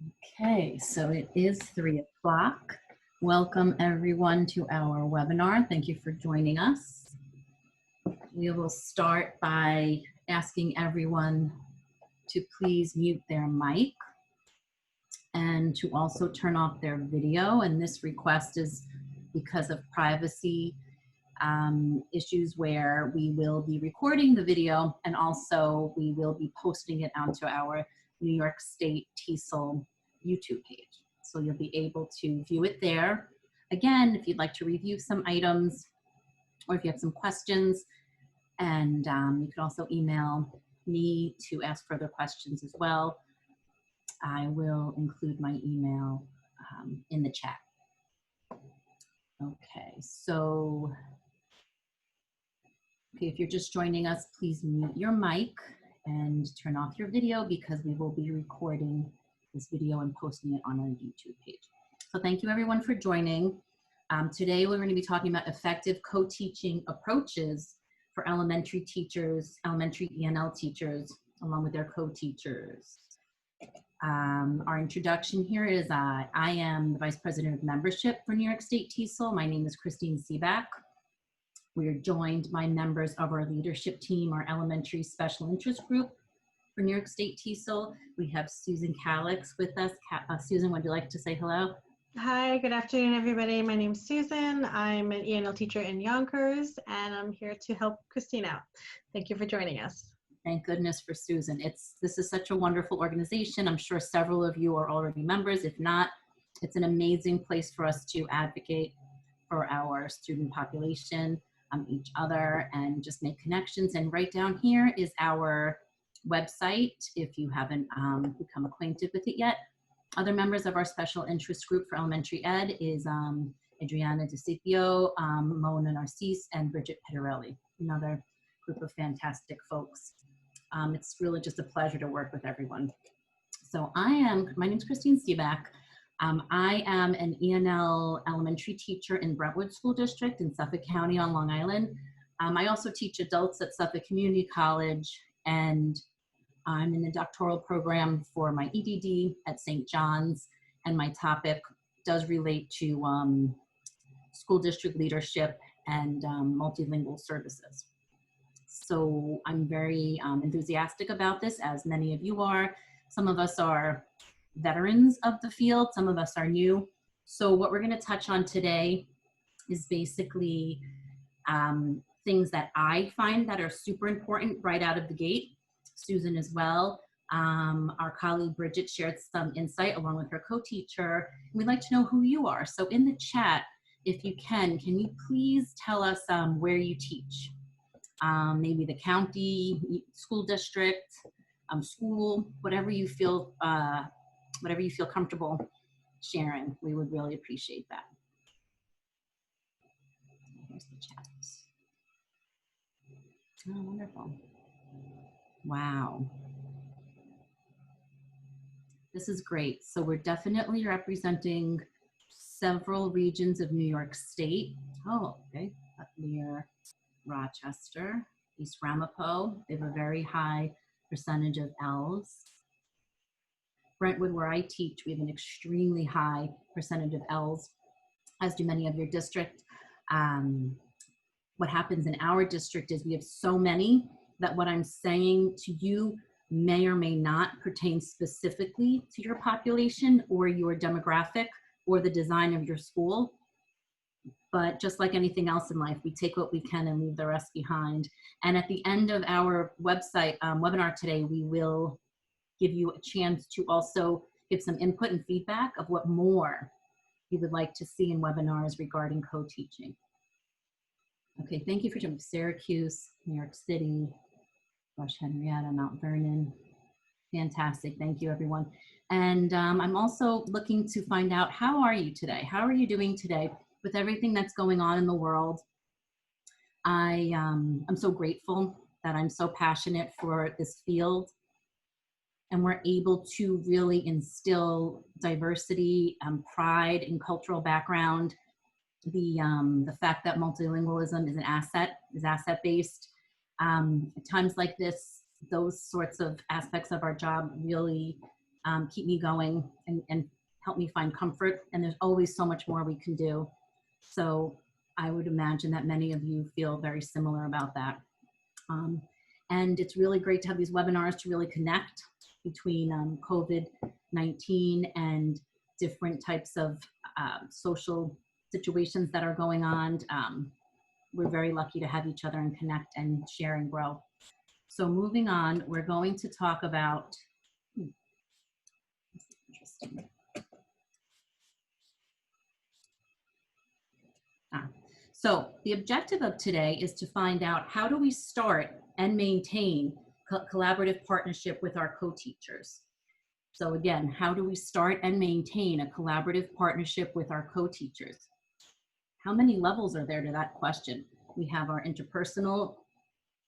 Okay, so it is 3 o'clock. Welcome everyone to our webinar. Thank you for joining us. We will start by asking everyone to please mute their mic and to also turn off their video. And this request is because of privacy issues where we will be recording the video and also we will be posting it onto our New York State TESOL YouTube page. So you'll be able to view it there. Again, if you'd like to review some items or if you have some questions, and you can also email me to ask further questions as well. I will include my email in the chat. Okay, so if you're just joining us, please mute your mic and turn off your video because we will be recording this video and posting it on our YouTube page. So thank you everyone for joining. Today we're going to be talking about effective co-teaching approaches for elementary teachers, elementary ENL teachers, along with their co-teachers. Our introduction here is I am the Vice President of Membership for New York State TESOL. My name is Christine Seebach. We are joined by members of our leadership team, our elementary special interest group for New York State TESOL. We have Susan Calix with us. Susan, would you like to say hello? Hi, good afternoon, everybody. My name's Susan. I'm an ENL teacher in Yonkers, and I'm here to help Christine out. Thank you for joining us. Thank goodness for Susan. This is such a wonderful organization. I'm sure several of you are already members. If not, it's an amazing place for us to advocate for our student population, each other, and just make connections. And right down here is our website, if you haven't become acquainted with it yet. Other members of our special interest group for elementary ed is Adriana DeCipio, Mona Narcisse, and Bridget Pittarelli, another group of fantastic folks. It's really just a pleasure to work with everyone. So my name's Christine Seebach. I am an ENL elementary teacher in Brentwood School District in Suffolk County on Long Island. I also teach adults at Suffolk Community College, and I'm in the doctoral program for my EDD at St. John's, and my topic does relate to school district leadership and multilingual services. So I'm very enthusiastic about this, as many of you are. Some of us are veterans of the field, some of us are new. So what we're going to touch on today is basically things that I find that are super important right out of the gate. Susan as well. Our colleague Bridget shared some insight along with her co-teacher. We'd like to know who you are. So in the chat, if you can you please tell us where you teach? Maybe the county, school district, school, whatever you feel comfortable sharing. We would really appreciate that. Here's the chat. Oh, wonderful. Wow. This is great. So we're definitely representing several regions of New York State. Oh, okay. Up near Rochester, East Ramapo. They have a very high percentage of L's. Brentwood, where I teach, we have an extremely high percentage of L's, as do many of your district. What happens in our district is we have so many that what I'm saying to you may or may not pertain specifically to your population or your demographic or the design of your school. But just like anything else in life, we take what we can and leave the rest behind. And at the end of our website webinar today, we will give you a chance to also give some input and feedback of what more you would like to see in webinars regarding co-teaching. Okay, thank you for joining. Syracuse, New York City, Rush Henrietta, Mount Vernon. Fantastic, thank you everyone. And I'm also looking to find out, how are you today? How are you doing today with everything that's going on in the world? I'm so grateful that I'm so passionate for this field, and we're able to really instill diversity, pride in cultural background, the fact that multilingualism is an asset, is asset-based. At times like this, those sorts of aspects of our job really keep me going and help me find comfort. And there's always so much more we can do. So I would imagine that many of you feel very similar about that. And it's really great to have these webinars to really connect between COVID-19 and different types of social situations that are going on. We're very lucky to have each other and connect and share and grow. So moving on, we're going to talk about, interesting. So the objective of today is to find out how do we start and maintain collaborative partnership with our co-teachers. So again, how do we start and maintain a collaborative partnership with our co-teachers? How many levels are there to that question? We have our interpersonal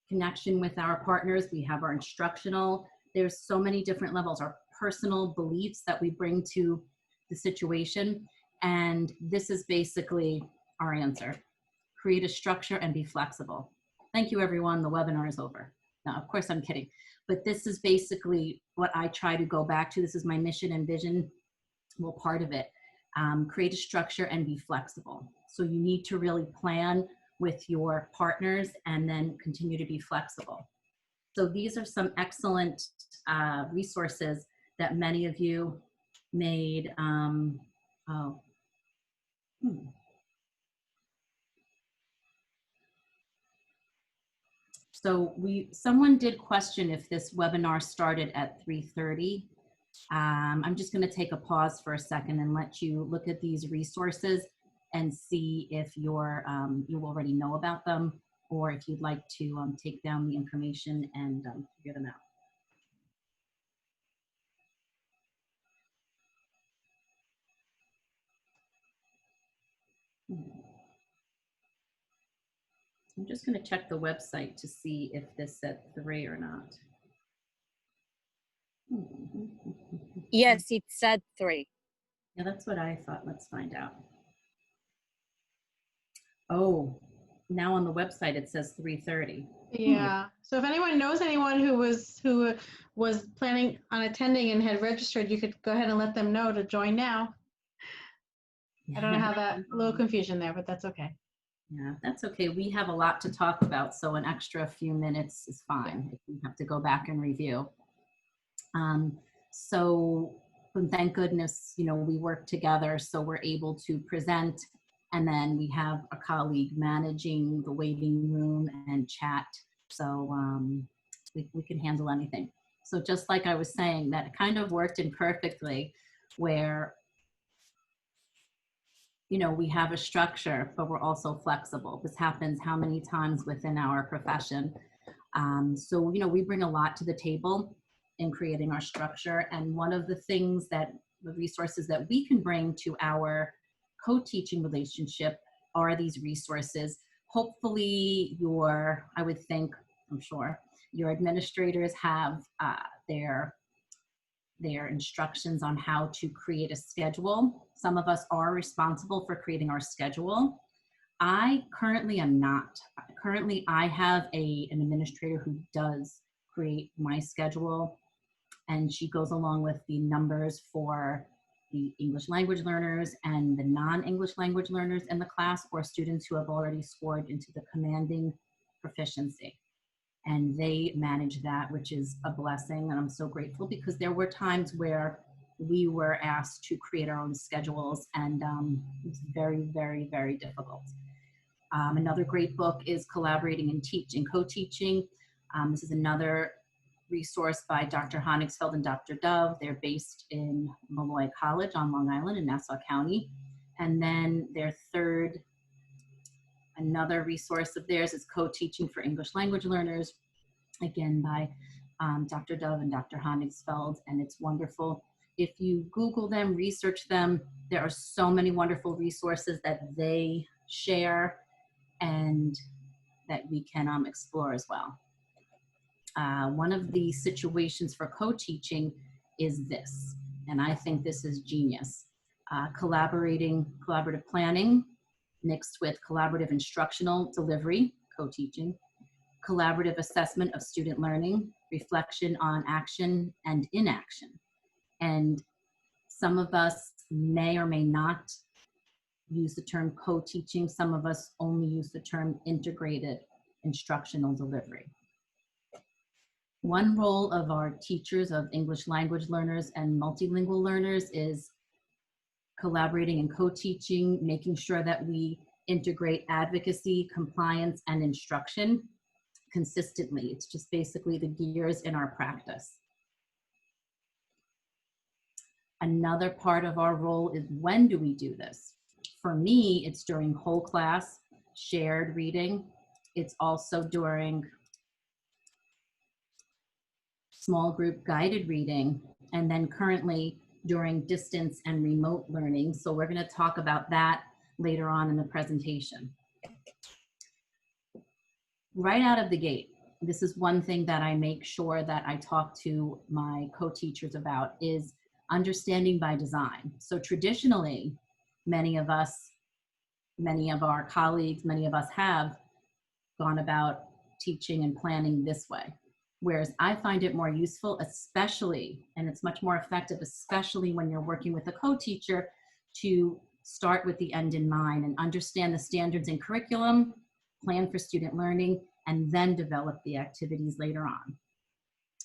connection with our partners. We have our instructional. There's so many different levels, our personal beliefs that we bring to the situation. And this is basically our answer. Create a structure and be flexible. Thank you, everyone. The webinar is over. Now, of course, I'm kidding. But this is basically what I try to go back to. This is my mission and vision. Well, part of it. Create a structure and be flexible. So you need to really plan with your partners and then continue to be flexible. So these are some excellent resources that many of you made. So someone did question if this webinar started at 3:30. I'm just going to take a pause for a second and let you look at these resources and see if you already know about them, or if you'd like to take down the information and figure them out. I'm just going to check the website to see if this said 3 or not. Yes, it said 3. Yeah, that's what I thought. Let's find out. Oh, now on the website it says 3:30. Yeah. So if anyone knows anyone who was planning on attending and had registered, you could go ahead and let them know to join now. I don't know how that, a little confusion there, but that's okay. Yeah, that's okay. We have a lot to talk about, so an extra few minutes is fine if we have to go back and review. So thank goodness, we work together, so we're able to present, and then we have a colleague managing the waiting room and chat, so we can handle anything. So just like I was saying, that kind of worked in perfectly, where we have a structure, but we're also flexible. This happens how many times within our profession. So we bring a lot to the table in creating our structure. And one of the things the resources that we can bring to our co-teaching relationship are these resources. Hopefully I'm sure your administrators have their instructions on how to create a schedule. Some of us are responsible for creating our schedule. I currently am not. Currently, I have an administrator who does create my schedule, and she goes along with the numbers for the English language learners and the non-English language learners in the class, or students who have already scored into the commanding proficiency. And they manage that, which is a blessing. And I'm so grateful, because there were times where we were asked to create our own schedules, and it's very, very, very difficult. Another great book is Collaborating and Co-Teaching. This is another resource by Dr. Honigsfeld and Dr. Dove. They're based in Malloy College on Long Island in Nassau County. And then their another resource of theirs is Co-Teaching for English Language Learners, again by Dr. Dove and Dr. Honigsfeld, and it's wonderful. If you Google them, research them, there are so many wonderful resources that they share and that we can explore as well. One of the situations for co-teaching is this, and I think this is genius. Collaborative planning mixed with collaborative instructional delivery, co-teaching, collaborative assessment of student learning, reflection on action and inaction, And some of us may or may not use the term co-teaching. Some of us only use the term integrated instructional delivery. One role of our teachers of English language learners and multilingual learners is collaborating and co-teaching, making sure that we integrate advocacy, compliance, and instruction consistently. It's just basically the gears in our practice. Another part of our role is, when do we do this? For me, it's during whole class, shared reading. It's also during small group guided reading, and then currently during distance and remote learning. So we're going to talk about that later on in the presentation. Right out of the gate, this is one thing that I make sure that I talk to my co-teachers about, is understanding by design. So traditionally, many of us, many of our colleagues, many of us have gone about teaching and planning this way. Whereas I find it more useful, especially, and it's much more effective, especially when you're working with a co-teacher, to start with the end in mind and understand the standards and curriculum, plan for student learning, and then develop the activities later on.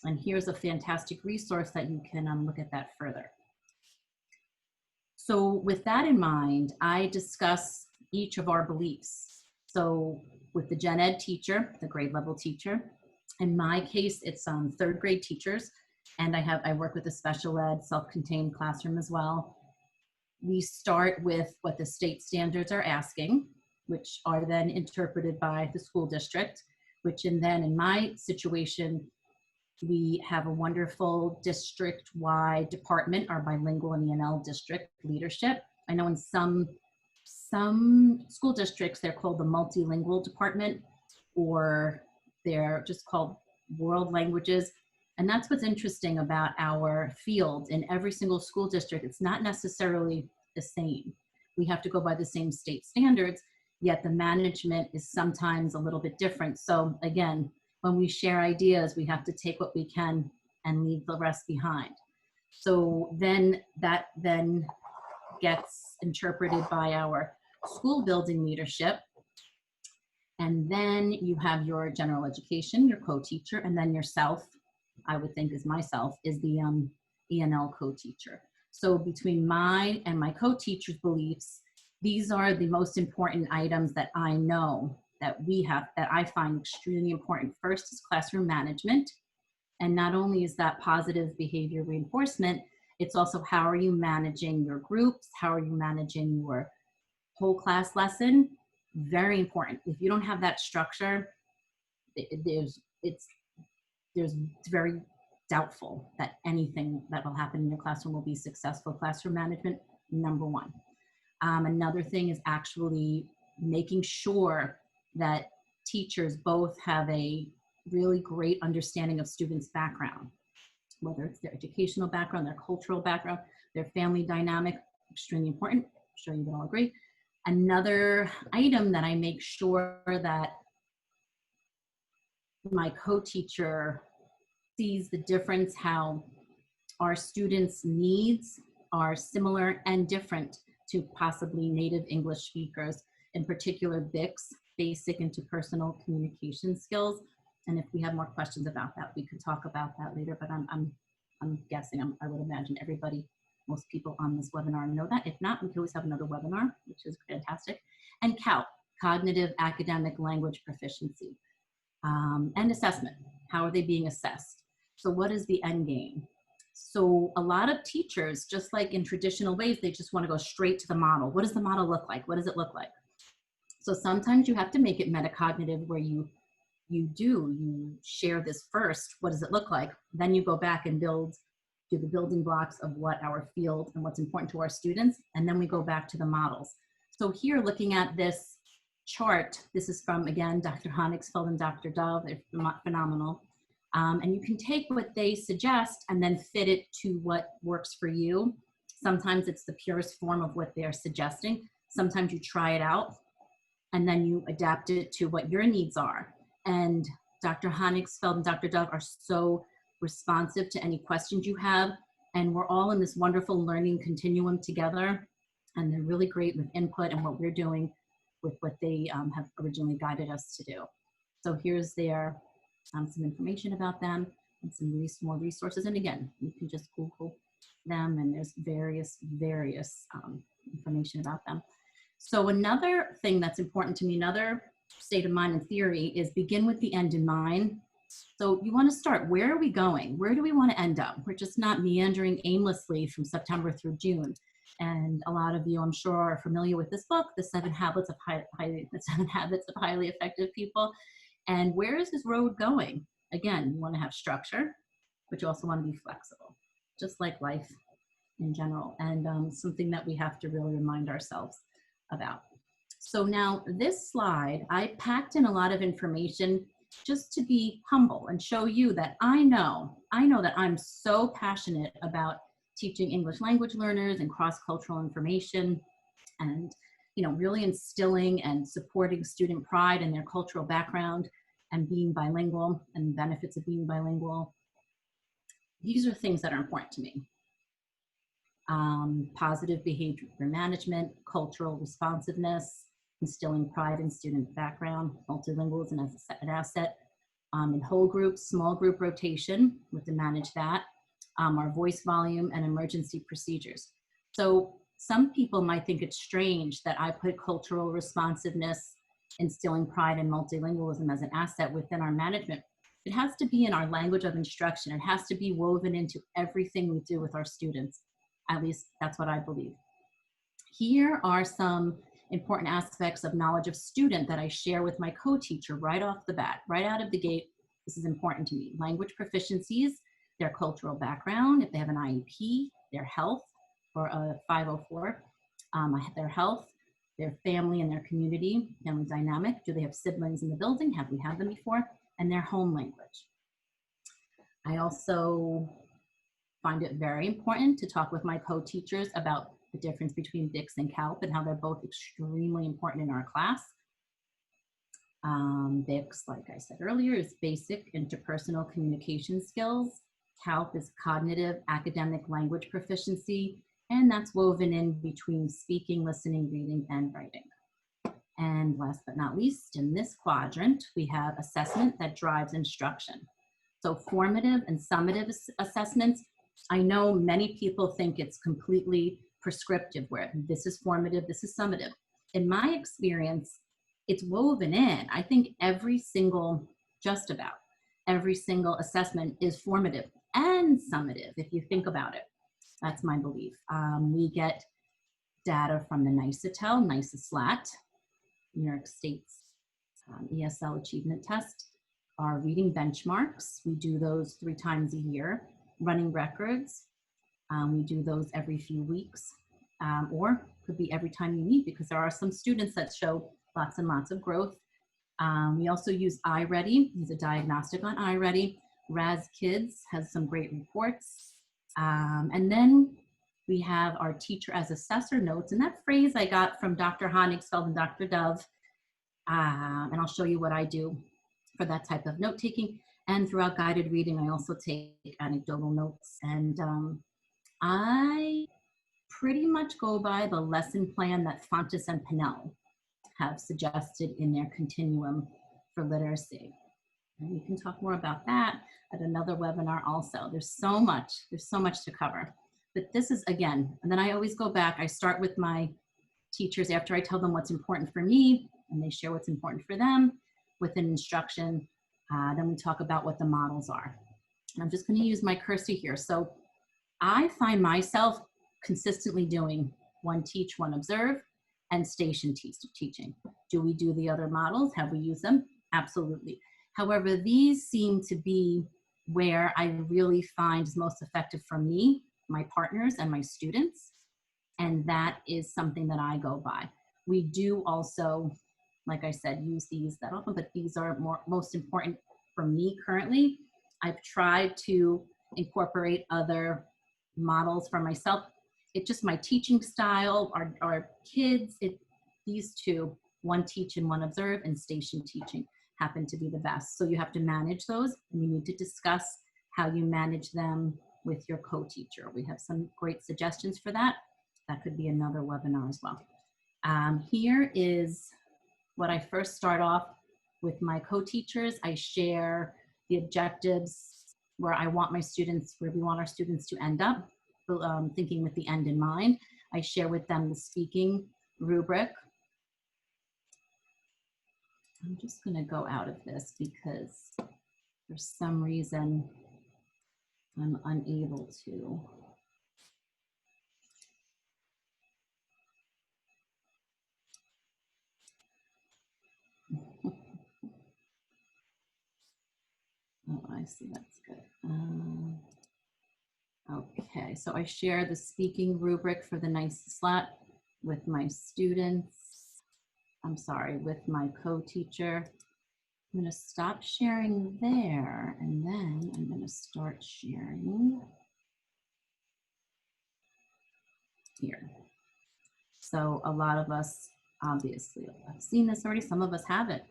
And here's a fantastic resource that you can look at that further. So with that in mind, I discuss each of our beliefs. So with the gen ed teacher, the grade level teacher, in my case, it's third grade teachers, and I work with a special ed self-contained classroom as well. We start with what the state standards are asking, which are then interpreted by the school district, which then in my situation, we have a wonderful district-wide department, our bilingual and ENL district leadership. I know in some school districts, they're called the multilingual department, or they're just called world languages. And that's what's interesting about our field. In every single school district, it's not necessarily the same. We have to go by the same state standards, yet the management is sometimes a little bit different. So again, when we share ideas, we have to take what we can and leave the rest behind. So then that then gets interpreted by our school building leadership. And then you have your general education, your co-teacher, and then yourself, I would think is myself, is the ENL co-teacher. So between my and my co-teacher's beliefs, these are the most important items that I know that we have, that I find extremely important. First is classroom management. And not only is that positive behavior reinforcement, it's also how are you managing your groups? How are you managing your whole class lesson? Very important. If you don't have that structure, it's very doubtful that anything that will happen in your classroom will be successful. Classroom management, number one. Another thing is actually making sure that teachers both have a really great understanding of students' background, whether it's their educational background, their cultural background, their family dynamic, extremely important. I'm sure you would all agree. Another item that I make sure that my co-teacher sees the difference, how our students' needs are similar and different to possibly native English speakers, in particular BICS, basic interpersonal communication skills. And if we have more questions about that, we could talk about that later, but I'm guessing, I would imagine most people on this webinar know that. If not, we can always have another webinar, which is fantastic. And CALP, Cognitive Academic Language Proficiency, and assessment. How are they being assessed? So what is the end game? So a lot of teachers, just like in traditional ways, they just want to go straight to the model. What does the model look like? What does it look like? So sometimes you have to make it metacognitive, where you share this first. What does it look like? Then you go back and do the building blocks of what our field and what's important to our students. And then we go back to the models. So here, looking at this chart, this is from, again, Dr. Honigsfeld and Dr. Dove. They're phenomenal. And you can take what they suggest and then fit it to what works for you. Sometimes it's the purest form of what they're suggesting. Sometimes you try it out and then you adapt it to what your needs are. And Dr. Honigsfeld and Dr. Dove are so responsive to any questions you have. And we're all in this wonderful learning continuum together. And they're really great with input and what we're doing with what they have originally guided us to do. So here's their some information about them and some more resources. And again, you can just Google them, and there's various information about them. So another thing that's important to me, another state of mind and theory, is begin with the end in mind. So you want to start, where are we going? Where do we want to end up? We're just not meandering aimlessly from September through June. And a lot of you, I'm sure, are familiar with this book, The 7 Habits of Highly Effective People. And where is this road going? Again, you want to have structure, but you also want to be flexible, just like life in general, and something that we have to really remind ourselves about. So now this slide, I packed in a lot of information just to be humble and show you that I know that I'm so passionate about teaching English language learners and cross-cultural information, and really instilling and supporting student pride in their cultural background and being bilingual and the benefits of being bilingual. These are things that are important to me. Positive behavior management, cultural responsiveness, instilling pride in student background, multilingualism as an asset, and whole group, small group rotation, we have to manage that, our voice volume, and emergency procedures. So some people might think it's strange that I put cultural responsiveness, instilling pride and multilingualism as an asset within our management. It has to be in our language of instruction. It has to be woven into everything we do with our students. At least that's what I believe. Here are some important aspects of knowledge of student that I share with my co-teacher right off the bat, right out of the gate. This is important to me. Language proficiencies, their cultural background, if they have an IEP, their health, or a 504, their health, their family and their community, family dynamic. Do they have siblings in the building? Have we had them before? And their home language. I also find it very important to talk with my co-teachers about the difference between BICS and CALP and how they're both extremely important in our class. BICS, like I said earlier, is basic interpersonal communication skills. CALP is cognitive academic language proficiency, and that's woven in between speaking, listening, reading, and writing. And last but not least, in this quadrant, we have assessment that drives instruction. So formative and summative assessments, I know many people think it's completely prescriptive, where this is formative, this is summative. In my experience, it's woven in. I think just about every single assessment is formative and summative, if you think about it. That's my belief. We get data from the NICETL, New York State's ESL achievement test, our reading benchmarks. We do those 3 times a year. Running records, we do those every few weeks, or could be every time you meet, because there are some students that show lots and lots of growth. We also use iReady. There's a diagnostic on iReady. Raz Kids has some great reports. And then we have our teacher as assessor notes, and that phrase I got from Dr. Honigsfeld and Dr. Dove, and I'll show you what I do for that type of note-taking. And throughout guided reading, I also take anecdotal notes. And I pretty much go by the lesson plan that Fontes and Pinnell have suggested in their continuum for literacy. And we can talk more about that at another webinar also. There's so much to cover. But this is, again, and then I always go back. I start with my teachers after I tell them what's important for me, and they share what's important for them within instruction. Then we talk about what the models are. And I'm just going to use my cursor here. So I find myself consistently doing one teach, one observe, and station teaching. Do we do the other models? Have we used them? Absolutely. However, these seem to be where I really find is most effective for me, my partners, and my students. And that is something that I go by. We do also, like I said, use these that often, but these are most important for me currently. I've tried to incorporate other models for myself. It's just my teaching style, our kids, these two, one teach and one observe, and station teaching happen to be the best. So you have to manage those, and you need to discuss how you manage them with your co-teacher. We have some great suggestions for that. That could be another webinar as well. Here is what I first start off with my co-teachers. I share the objectives where I want my students, where we want our students to end up, thinking with the end in mind. I share with them the speaking rubric. I'm just gonna go out of this because for some reason I'm unable to. Oh, I see, that's good. Okay, so I share the speaking rubric for the nice slat with my students. I'm sorry, with my co-teacher. I'm gonna stop sharing there, and then I'm gonna start sharing here. So a lot of us obviously have seen this already, some of us haven't.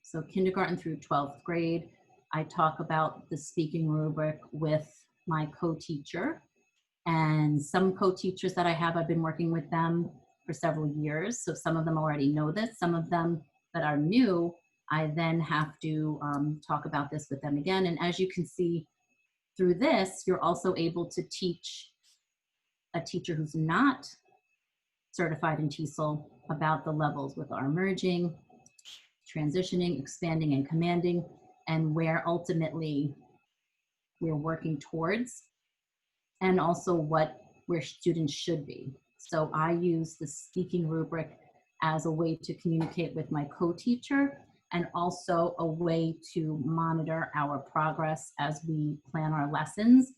So kindergarten through 12th grade, I talk about the speaking rubric with my co-teacher. And some co-teachers that I have, I've been working with them for several years. So some of them already know this. Some of them that are new, I then have to talk about this with them again. And as you can see through this, you're also able to teach a teacher who's not certified in TESOL about the levels with our merging, transitioning, expanding, and commanding, and where ultimately we're working towards, and also where students should be. So I use the speaking rubric as a way to communicate with my co-teacher, and also a way to monitor our progress as we plan our lessons,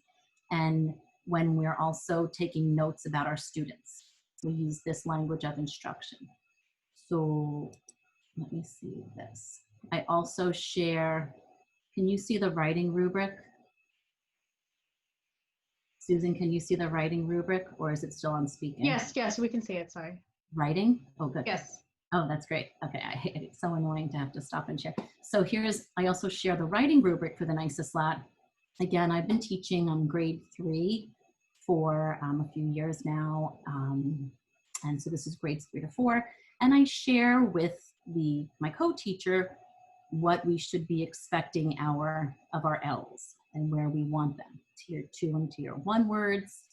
and when we're also taking notes about our students. We use this language of instruction. So let me see this. I also share, can you see the writing rubric? Susan, can you see the writing rubric, or is it still on speaking? Yes, yes, we can see it, sorry. Writing? Oh, good. Yes. Oh, that's great. Okay, it's so annoying to have to stop and share. So I also share the writing rubric for the nicest slat. Again, I've been teaching on grade 3 for a few years now. And so this is grades 3 to 4. And I share with my co-teacher what we should be expecting of our L's and where we want them. Tier 2 and Tier 1 words,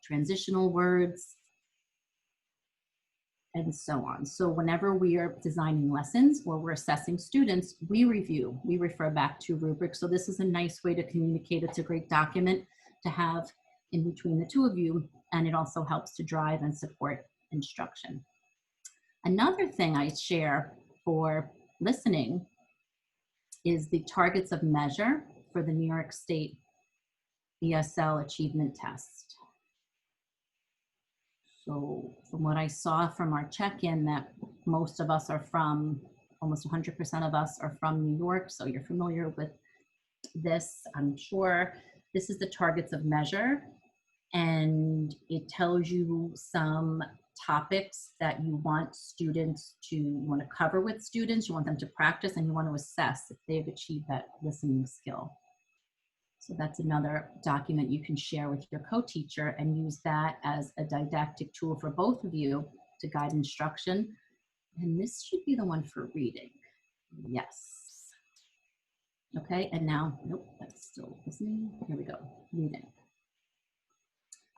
transitional words, and so on. So whenever we are designing lessons or we're assessing students, we review, we refer back to rubric. So this is a nice way to communicate. It's a great document to have in between the two of you, and it also helps to drive and support instruction. Another thing I share for listening is the targets of measure for the New York State ESL achievement test. So from what I saw from our check-in, that most of us are from, almost 100% of us are from New York, so you're familiar with this, I'm sure. This is the targets of measure, and it tells you some topics that you want students to, you want to cover with students, you want them to practice, and you want to assess if they've achieved that listening skill. So that's another document you can share with your co-teacher and use that as a didactic tool for both of you to guide instruction. And this should be the one for reading. Yes. Okay, and now, nope, that's still listening. Here we go, reading.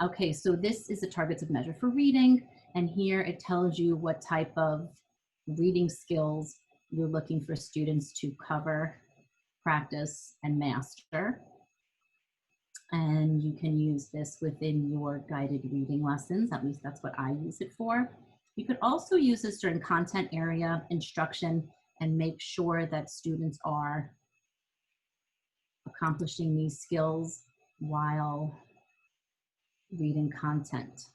Okay, so this is the targets of measure for reading. And here it tells you what type of reading skills you're looking for students to cover, practice, and master. And you can use this within your guided reading lessons. At least that's what I use it for. You could also use this during content area instruction and make sure that students are accomplishing these skills while reading content.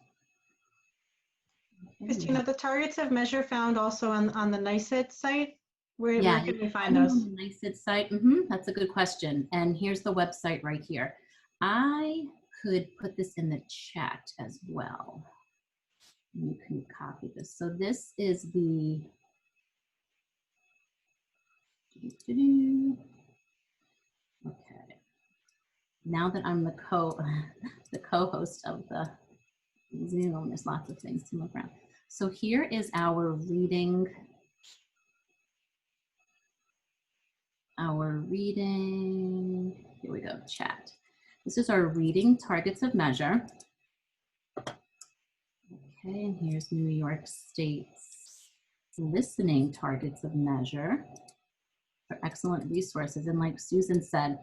Okay. Christina, the targets of measure found also on the NYSED site. Where can we find those? On the NYSED site, that's a good question. And here's the website right here. I could put this in the chat as well. You can copy this. So this is the, okay. now that I'm the co-host of the Zoom, there's lots of things to move around. So here is our reading. Here we go, chat. This is our reading targets of measure. Okay, and here's New York State's listening targets of measure. For excellent resources. And like Susan said,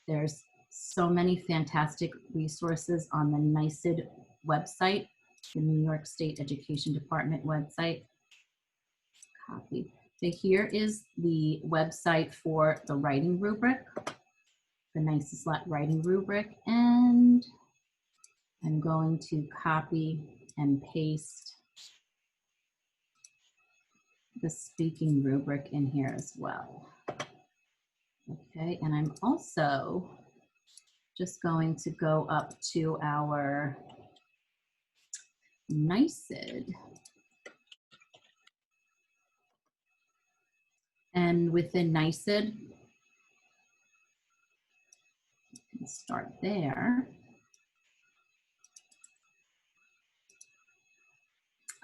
there's so many fantastic resources on the NYSED website, the New York State Education Department website. Copy. So here is the website for the writing rubric, the NYSED writing rubric, and I'm going to copy and paste the speaking rubric in here as well. Okay, and I'm also just going to go up to our NYSED. And within NYSED, start there.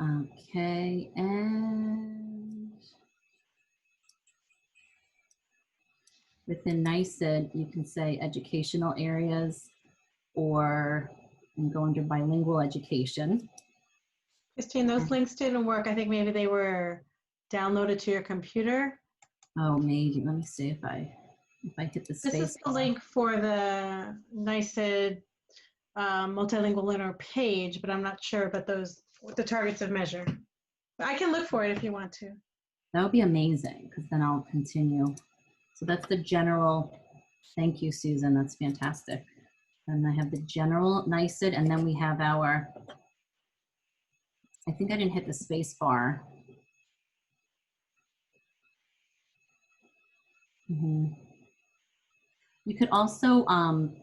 Okay, and within NYSED, you can say educational areas, or you can go under bilingual education. Christine, those links didn't work. I think maybe they were downloaded to your computer. Oh, maybe. Let me see if I hit the space. This is the link for the NYSED multilingual learner page, but I'm not sure about the targets of measure. But I can look for it if you want to. That would be amazing, because then I'll continue. So that's the general. Thank you, Susan. That's fantastic. And I have the general NYSED, and then we have our, I think I didn't hit the space bar. You could also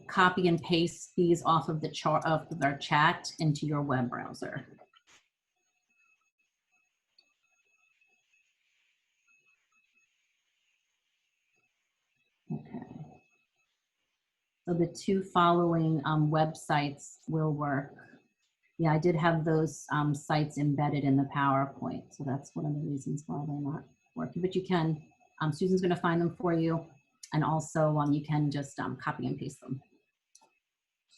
copy and paste these off of the chart of our chat into your web browser. Okay. So the two following websites will work. Yeah, I did have those sites embedded in the PowerPoint, so that's one of the reasons why they're not working. But you can, Susan's going to find them for you, and also you can just copy and paste them.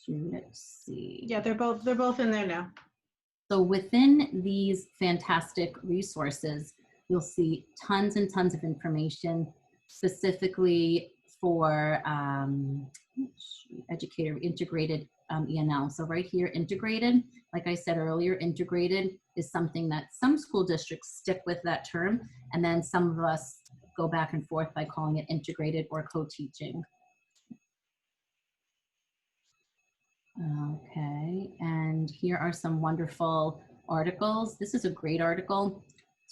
Let's see. Yeah, they're both in there now. So within these fantastic resources, you'll see tons and tons of information specifically for educator integrated ENL. So right here, integrated, like I said earlier, integrated is something that some school districts stick with that term, and then some of us go back and forth by calling it integrated or co-teaching. Okay, and here are some wonderful articles. This is a great article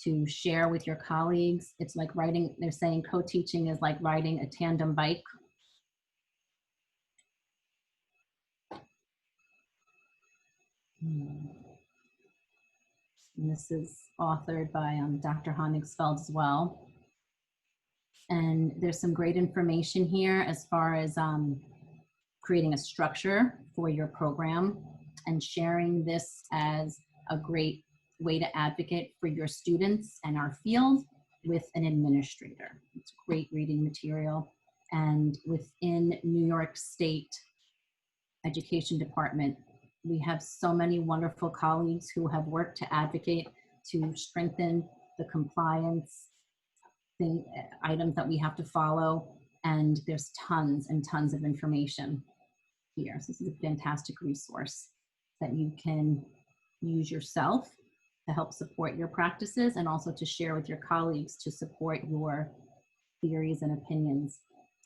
to share with your colleagues. It's like riding, they're saying co-teaching is like riding a tandem bike. And this is authored by Dr. Honigsfeld as well. And there's some great information here as far as creating a structure for your program and sharing this as a great way to advocate for your students and our field with an administrator. It's great reading material. And within New York State Education Department, we have so many wonderful colleagues who have worked to advocate to strengthen the compliance items that we have to follow. And there's tons and tons of information here. So this is a fantastic resource that you can use yourself to help support your practices and also to share with your colleagues to support your theories and opinions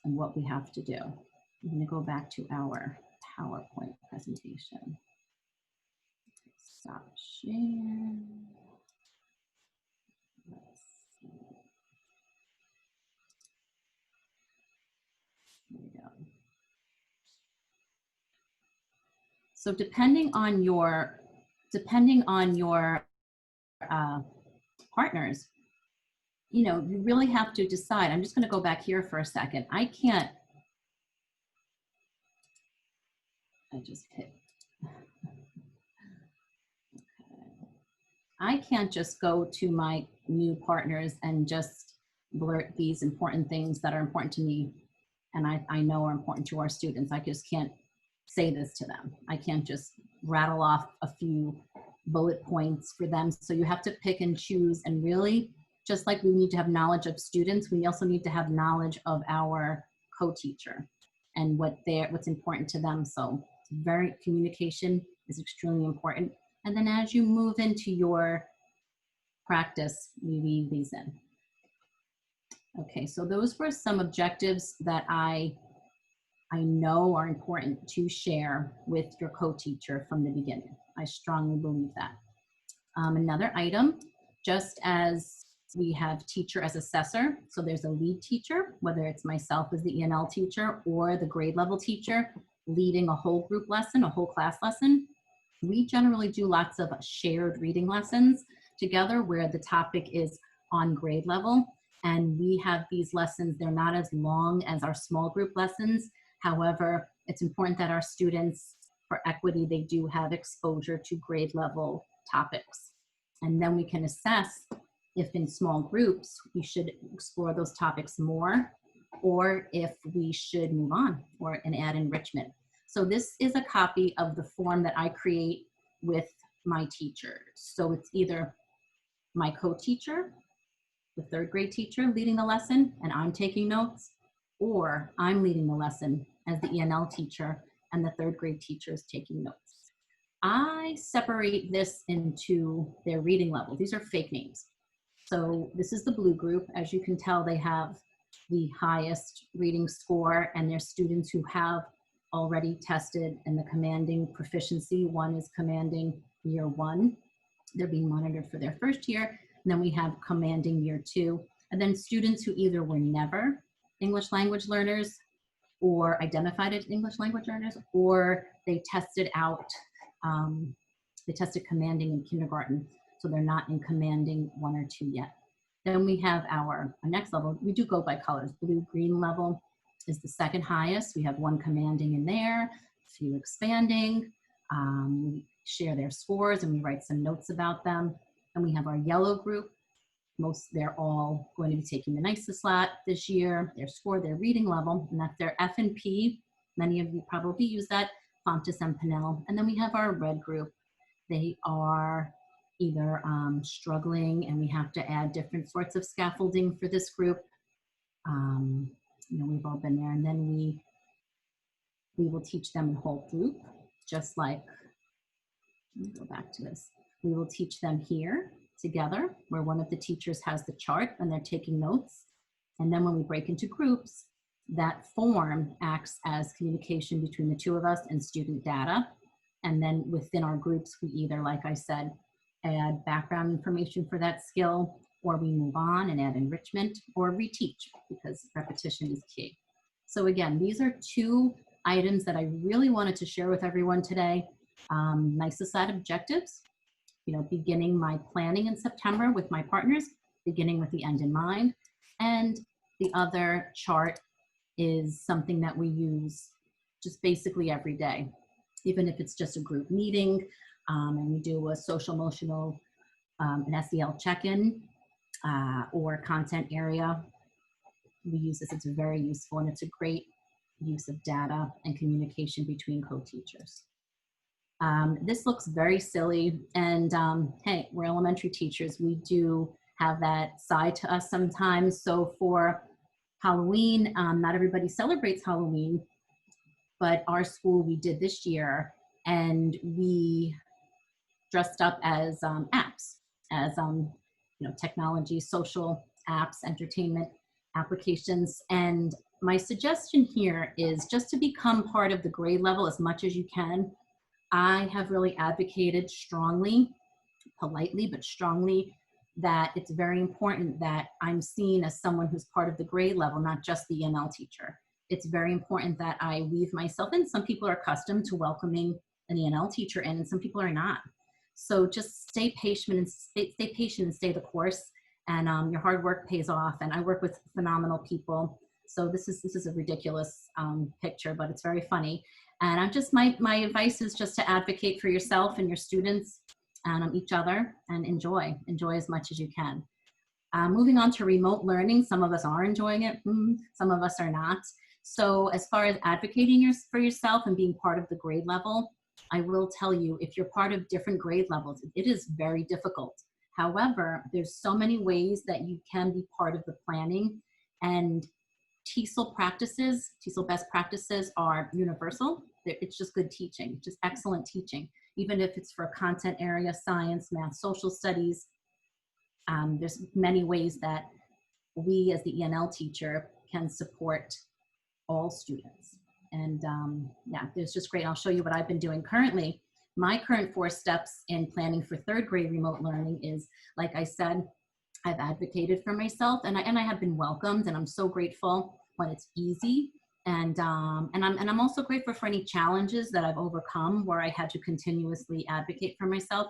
and what we have to do. I'm going to go back to our PowerPoint presentation. Stop share. Let's see. Here we go. So depending on your partners, you know, you really have to decide. I'm just going to go back here for a second. I can't I just hit. I can't just go to my new partners and just blurt these important things that are important to me and I know are important to our students. I just can't say this to them. I can't just rattle off a few bullet points for them. So you have to pick and choose, and really, just like we need to have knowledge of students, we also need to have knowledge of our co-teacher and what's important to them. So communication is extremely important. And then as you move into your practice, you weave these in. Okay, so those were some objectives that I know are important to share with your co-teacher from the beginning. I strongly believe that. Another item, just as we have teacher as assessor, so there's a lead teacher, whether it's myself as the ENL teacher or the grade level teacher leading a whole group lesson, a whole class lesson. We generally do lots of shared reading lessons together where the topic is on grade level. And we have these lessons, they're not as long as our small group lessons. However, it's important that our students, for equity, they do have exposure to grade level topics. And then we can assess if in small groups, we should explore those topics more, or if we should move on and add enrichment. So this is a copy of the form that I create with my teachers. So it's either my co-teacher, the third grade teacher leading the lesson, and I'm taking notes, or I'm leading the lesson as the ENL teacher and the third grade teacher is taking notes. I separate this into their reading level. These are fake names. So this is the blue group. As you can tell, they have the highest reading score, and they're students who have already tested in the commanding proficiency. One is commanding year 1. They're being monitored for their first year. And then we have commanding year 2. And then students who either were never English language learners or identified as English language learners, or they tested out, they tested commanding in kindergarten. So they're not in commanding 1 or 2 yet. Then we have our next level. We do go by colors. Blue, green level is the second highest. We have 1 commanding in there, a few expanding. We share their scores and we write some notes about them. And we have our yellow group. They're all going to be taking the NYSESLAT this year, their score, their reading level, and that's their F&P. Many of you probably use that, Fontes and Pinnell. And then we have our red group. They are either struggling, and we have to add different sorts of scaffolding for this group. We've all been there. And then we will teach them in whole group, just like, let me go back to this. We will teach them here together, where one of the teachers has the chart and they're taking notes. And then when we break into groups, that form acts as communication between the 2 of us and student data. And then within our groups, we either, like I said, add background information for that skill, or we move on and add enrichment, or reteach, because repetition is key. So again, these are 2 items that I really wanted to share with everyone today. NYSESLAT objectives, beginning my planning in September with my partners, beginning with the end in mind. And the other chart is something that we use just basically every day, even if it's just a group meeting, and we do a social emotional, an SEL check-in, or content area. We use this, it's very useful, and it's a great use of data and communication between co-teachers. This looks very silly, and hey, we're elementary teachers. We do have that side to us sometimes. So for Halloween, not everybody celebrates Halloween, but our school, we did this year, and we dressed up as apps, as technology, social apps, entertainment applications. And my suggestion here is just to become part of the grade level as much as you can. I have really advocated strongly, politely, but strongly, that it's very important that I'm seen as someone who's part of the grade level, not just the ENL teacher. It's very important that I weave myself in. Some people are accustomed to welcoming an ENL teacher in, and some people are not. So just stay patient and stay the course, and your hard work pays off. And I work with phenomenal people. So this is a ridiculous picture, but it's very funny. And my advice is just to advocate for yourself and your students and each other, and enjoy as much as you can. Moving on to remote learning, some of us are enjoying it, some of us are not. So as far as advocating for yourself and being part of the grade level, I will tell you, if you're part of different grade levels, it is very difficult. However, there's so many ways that you can be part of the planning, and TESOL best practices are universal. It's just good teaching, just excellent teaching. Even if it's for a content area, science, math, social studies, there's many ways that we as the ENL teacher can support all students. And yeah, it's just great. I'll show you what I've been doing currently. My current 4 steps in planning for 3rd grade remote learning is, like I said, I've advocated for myself, and I have been welcomed, and I'm so grateful when it's easy. And I'm also grateful for any challenges that I've overcome where I had to continuously advocate for myself,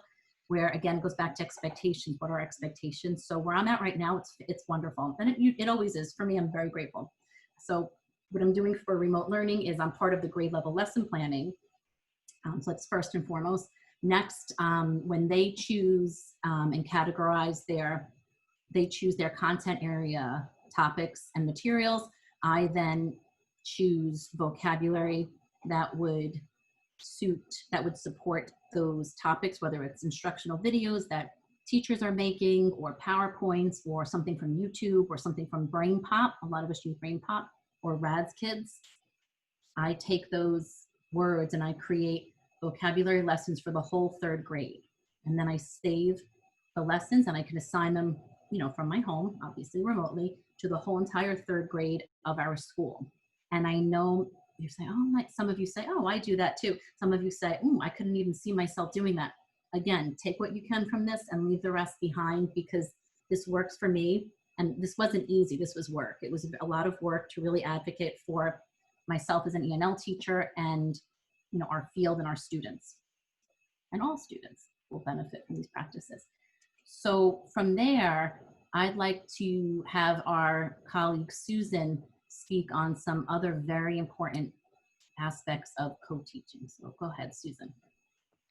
where again, it goes back to expectations. What are expectations? So where I'm at right now, it's wonderful. And it always is. For me, I'm very grateful. So what I'm doing for remote learning is I'm part of the grade level lesson planning. So that's first and foremost. Next, when they choose and categorize they choose their content area topics and materials, I then choose vocabulary that would support those topics, whether it's instructional videos that teachers are making, or PowerPoints, or something from YouTube, or something from Brain Pop. A lot of us use Brain Pop, or Rad's Kids. I take those words and I create vocabulary lessons for the whole 3rd grade. And then I save the lessons, and I can assign them, from my home, obviously remotely, to the whole entire 3rd grade of our school. And I know you say, oh, some of you say, oh, I do that too. Some of you say, oh, I couldn't even see myself doing that. Again, take what you can from this and leave the rest behind, because this works for me. And this wasn't easy. This was work. It was a lot of work to really advocate for myself as an ENL teacher, and our field and our students. And all students will benefit from these practices. So from there, I'd like to have our colleague Susan speak on some other very important aspects of co-teaching. So go ahead, Susan.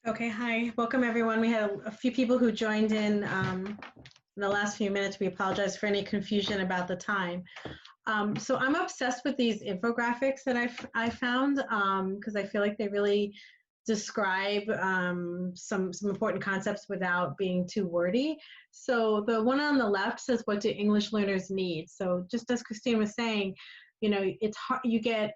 Okay, hi, welcome everyone. We had a few people who joined in the last few minutes. We apologize for any confusion about the time. So I'm obsessed with these infographics that I found, because I feel like they really describe some important concepts without being too wordy. So the one on the left says, what do English learners need? So just as Christine was saying, it's hard, you get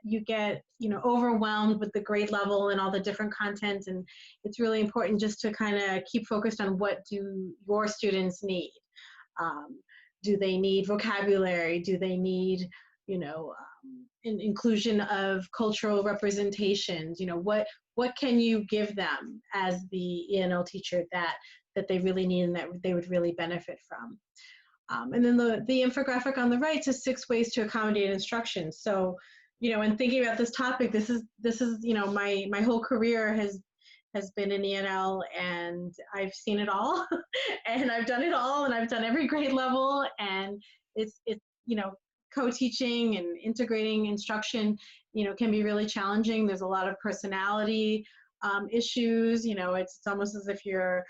overwhelmed with the grade level and all the different content, and it's really important just to kind of keep focused on what do your students need. Do they need vocabulary? Do they need, inclusion of cultural representations? What can you give them as the ENL teacher that they really need and that they would really benefit from? And then the infographic on the right says 6 ways to accommodate instruction. So, in thinking about this topic, this is my whole career has been in ENL, and I've seen it all, and I've done it all, and I've done every grade level, and it's co-teaching and integrating instruction, can be really challenging. There's a lot of personality issues. It's almost as if you're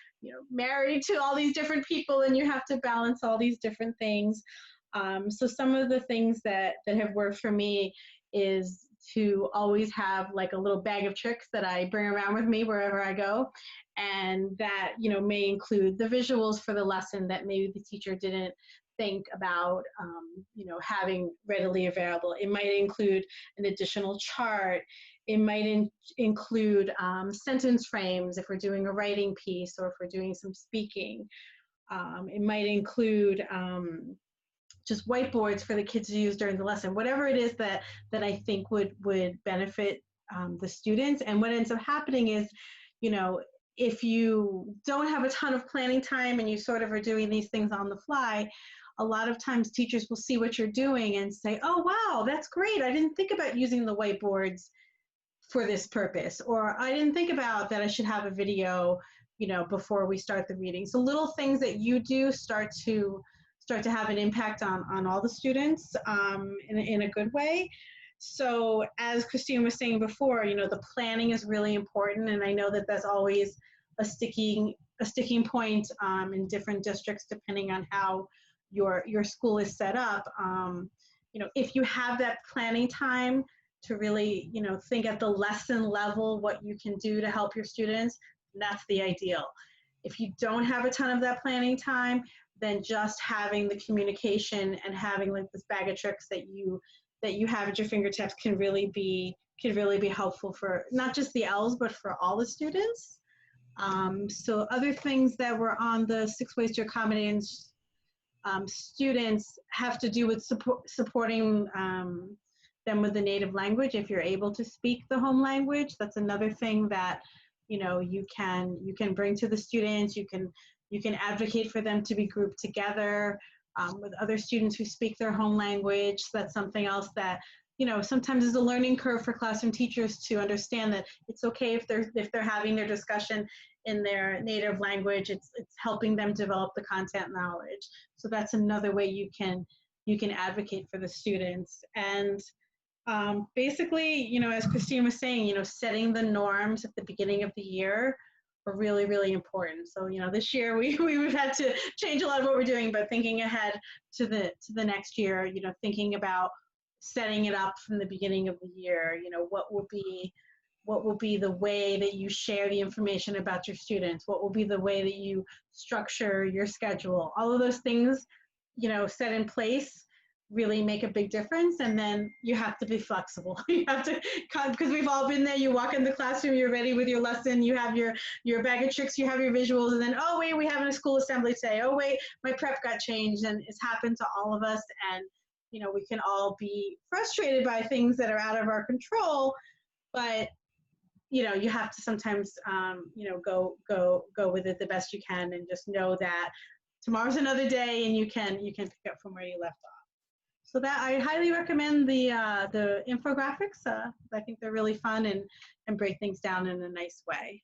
married to all these different people, and you have to balance all these different things. So some of the things that have worked for me is to always have like a little bag of tricks that I bring around with me wherever I go, and that may include the visuals for the lesson that maybe the teacher didn't think about having readily available. It might include an additional chart. It might include sentence frames if we're doing a writing piece, or if we're doing some speaking. It might include just whiteboards for the kids to use during the lesson, whatever it is that I think would benefit the students. And what ends up happening is, if you don't have a ton of planning time and you sort of are doing these things on the fly, a lot of times teachers will see what you're doing and say, oh, wow, that's great. I didn't think about using the whiteboards for this purpose, or I didn't think about that I should have a video, before we start the reading. So little things that you do start to have an impact on all the students in a good way. So as Christine was saying before, the planning is really important, and I know that that's always a sticking point in different districts depending on how your school is set up. If you have that planning time to really, think at the lesson level what you can do to help your students, that's the ideal. If you don't have a ton of that planning time, then just having the communication and having like this bag of tricks that you have at your fingertips can really be helpful for not just the L's but for all the students. So other things that were on the 6 ways to accommodate students have to do with supporting them with the native language. If you're able to speak the home language, that's another thing that you can bring to the students. You can advocate for them to be grouped together with other students who speak their home language. That's something else that sometimes is a learning curve for classroom teachers to understand that it's okay if they're having their discussion in their native language. It's helping them develop the content knowledge. So that's another way you can advocate for the students. And basically, as Christine was saying, setting the norms at the beginning of the year are really, really important. So, this year we've had to change a lot of what we're doing, but thinking ahead to the next year, thinking about setting it up from the beginning of the year, what will be the way that you share the information about your students? What will be the way that you structure your schedule? All of those things, set in place really make a big difference. And then you have to be flexible. You have to, because we've all been there. You walk in the classroom, you're ready with your lesson, you have your bag of tricks, you have your visuals, and then, oh wait, we have a school assembly today. Oh wait, my prep got changed. And it's happened to all of us. And we can all be frustrated by things that are out of our control, but you have to sometimes go with it the best you can, and just know that tomorrow's another day, and you can pick up from where you left off. So that I highly recommend the infographics. I think they're really fun and break things down in a nice way.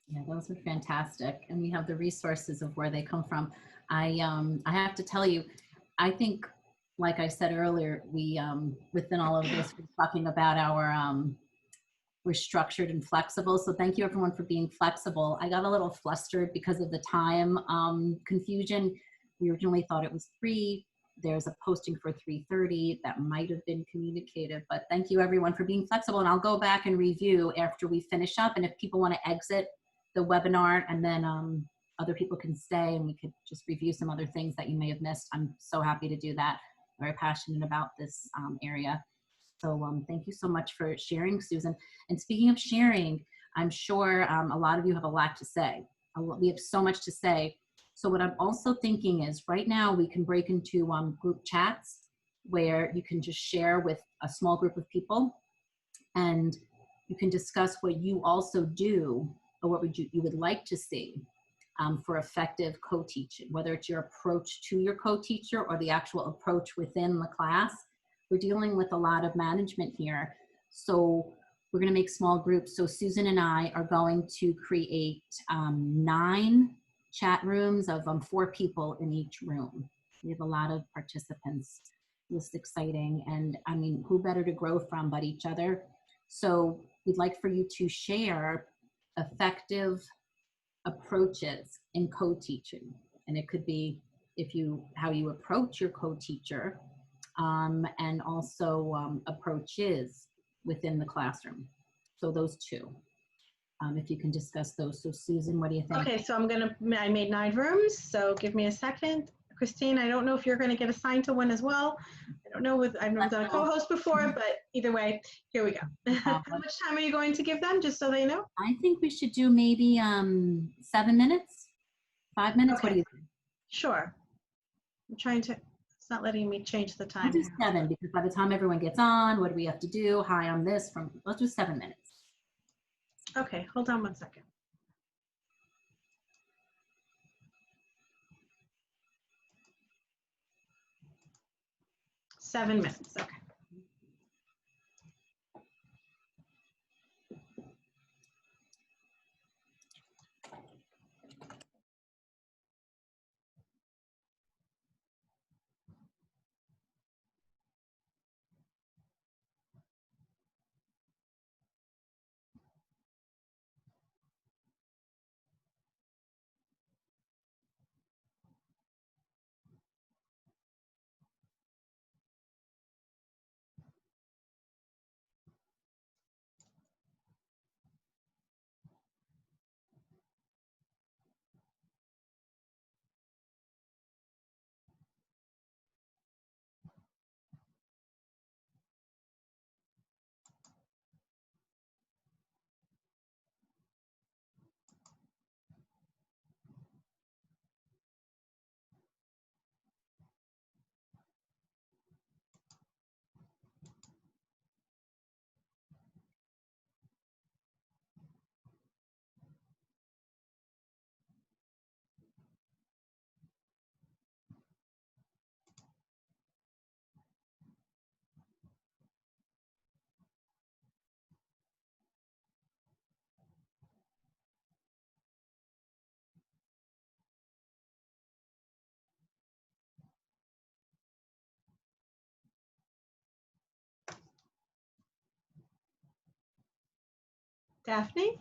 Yeah, those are fantastic, and we have the resources of where they come from. I have to tell you, I think, like I said earlier, we within all of this, we're talking about our we're structured and flexible. So thank you everyone for being flexible. I got a little flustered because of the time confusion. We originally thought it was 3. There's a posting for 3:30 that might have been communicated, but thank you everyone for being flexible. And I'll go back and review after we finish up. And if people want to exit the webinar, and then other people can stay and we could just review some other things that you may have missed, I'm so happy to do that. Very passionate about this area. So thank you so much for sharing, Susan. And speaking of sharing, I'm sure a lot of you have a lot to say. We have so much to say. So what I'm also thinking is right now we can break into group chats where you can just share with a small group of people, and you can discuss what you also do or what you would like to see for effective co-teaching, whether it's your approach to your co-teacher or the actual approach within the class. We're dealing with a lot of management here. So we're going to make small groups. So Susan and I are going to create 9 chat rooms of 4 people in each room. We have a lot of participants. This is exciting. And I mean, who better to grow from but each other? So we'd like for you to share effective approaches in co-teaching. And it could be how you approach your co-teacher, and also approaches within the classroom. So those 2. If you can discuss those. So Susan, what do you think? Okay, so I made 9 rooms, so give me a second. Christine, I don't know if you're going to get assigned to one as well. I don't know, I've never done a co-host before, but either way, here we go. How much time are you going to give them, just so they know? I think we should do maybe 7 minutes, 5 minutes. Okay. What do you think? Sure. I'm trying to, it's not letting me change the time. I'll do 7 because by the time everyone gets on, what do we have to do? Hi, I'm this let's do 7 minutes. Okay, hold on one second. Seven minutes, okay. Daphne?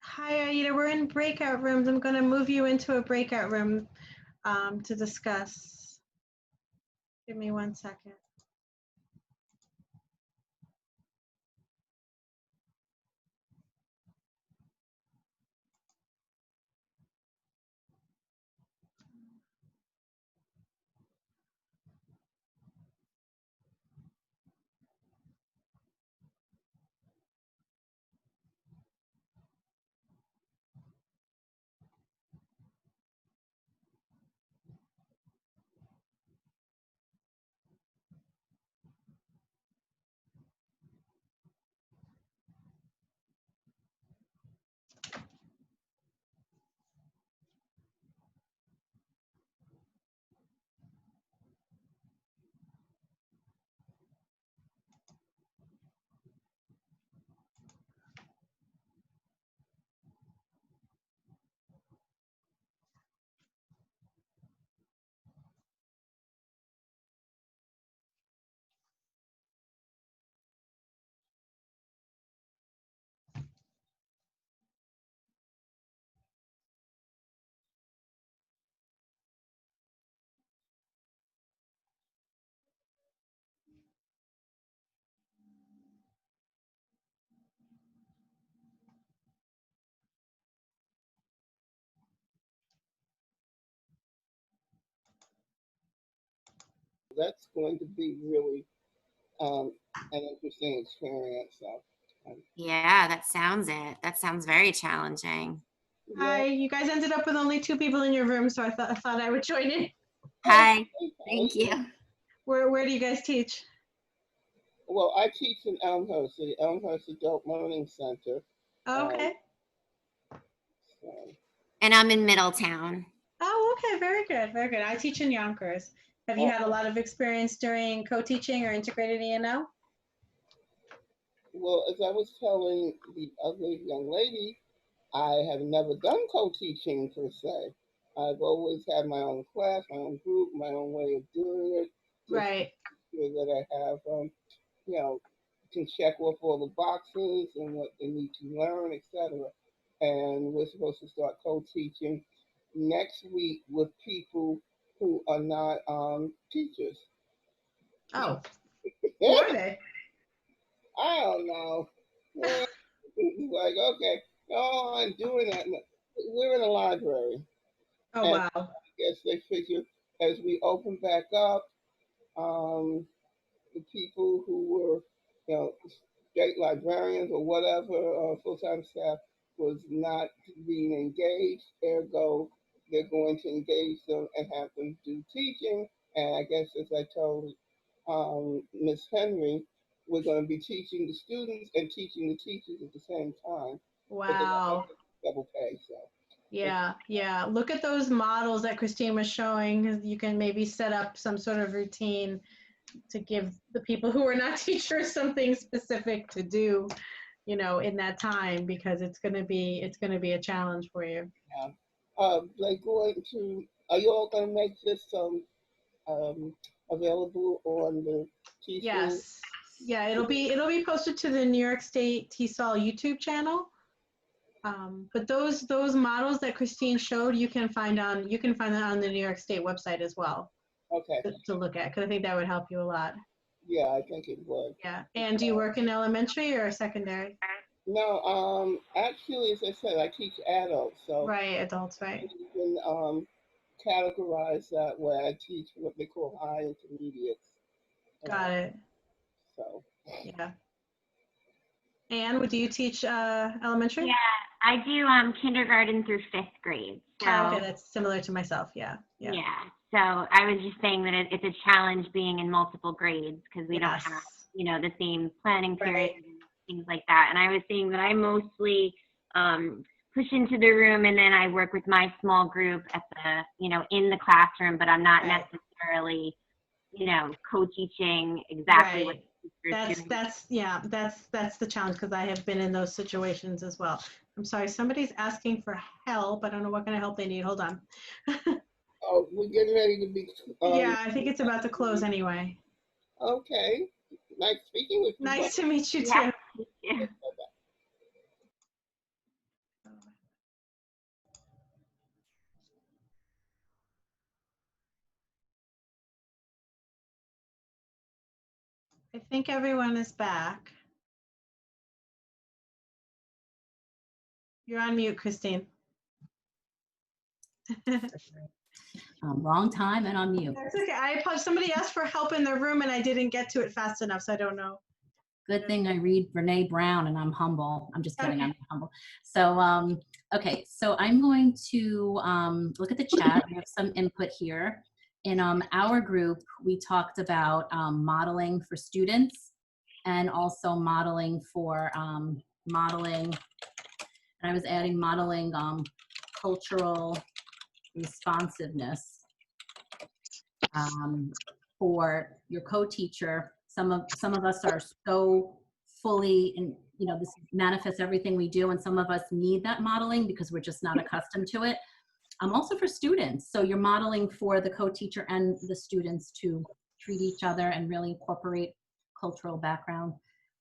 Hi, Aida. We're in breakout rooms. I'm going to move you into a breakout room to discuss. Give me 1 second. That's going to be really an interesting experience. So, Yeah, that sounds it. That sounds very challenging. Hi, you guys ended up with only 2 people in your room, so I thought I would join in. Hi, thank you. Where do you guys teach? Well, I teach in Elmhurst, the Elmhurst Adult Learning Center. Okay. So, And I'm in Middletown. Oh, okay. Very good. Very good. I teach in Yonkers. Have you had a lot of experience doing co-teaching or integrated ENL? well, as I was telling the other young lady, I have never done co-teaching per se. I've always had my own class, my own group, my own way of doing it, just Right. to make sure that I have, you know, can check off all the boxes and what they need to learn, etc. And we're supposed to start co-teaching next week with people who are not teachers. Oh, who are they? I don't know. It's like, okay, no, I'm doing that. We're in a library. Oh, And wow. I guess they figure as we open back up, the people who were, state librarians or whatever, full-time staff was not being engaged. Ergo, they're going to engage them and have them do teaching. And I guess as I told Miss Henry, we're going to be teaching the students and teaching the teachers at the same time. But they're going to Wow. have double pay. So. Yeah, yeah. Look at those models that Christine was showing. 'Cause you can maybe set up some sort of routine to give the people who are not teachers something specific to do, in that time, because it's gonna be a challenge for you. Yeah. Like going to, are you all going to make this um, available on the TESOL? Yes. Yeah, it'll be posted to the New York State TESOL YouTube channel. But those models that Christine showed, you can find that on the New York State website as well Okay. to look at, because I think that would help you a lot. Yeah, I think it would. Yeah. And do you work in elementary or secondary? No, actually, as I said, I teach adults, so Right, adults, right. you can categorize that way. I teach what they call high intermediates. Got it. So. Yeah. Anne, do you teach elementary? Yeah, I do kindergarten through 5th grade. So Okay, that's similar to myself. Yeah. yeah. So I was just saying that it's a challenge being in multiple grades because we don't Yes. have, you know, the same planning Right. period and things like that. And I was saying that I mostly push into the room and then I work with my small group at the, you know, in the classroom, but I'm not Right. necessarily, you know, co-teaching exactly what Right. the teacher's doing. That's the challenge because I have been in those situations as well. I'm sorry, somebody's asking for help. I don't know what kind of help they need. Hold on. Oh, we're getting ready to be. Yeah, I think it's about to close anyway. Okay. Nice speaking with you. Nice to meet you Yeah. too. Yeah. I think everyone is back. You're on mute, Christine. Wrong time and on mute. That's okay. I apologize. Somebody asked for help in their room and I didn't get to it fast enough, so I don't know. Good thing I read Brene Brown and I'm humble. I'm just kidding, Okay. I'm not humble. So, okay, so I'm going to look at the chat. We have some input here. In our group, we talked about modeling for students and also modeling for modeling, and I was adding modeling cultural responsiveness for your co-teacher. Some of us are so fully, and you know, this manifests everything we do, and some of us need that modeling because we're just not accustomed to it. Also for students, so you're modeling for the co-teacher and the students to treat each other and really incorporate cultural background.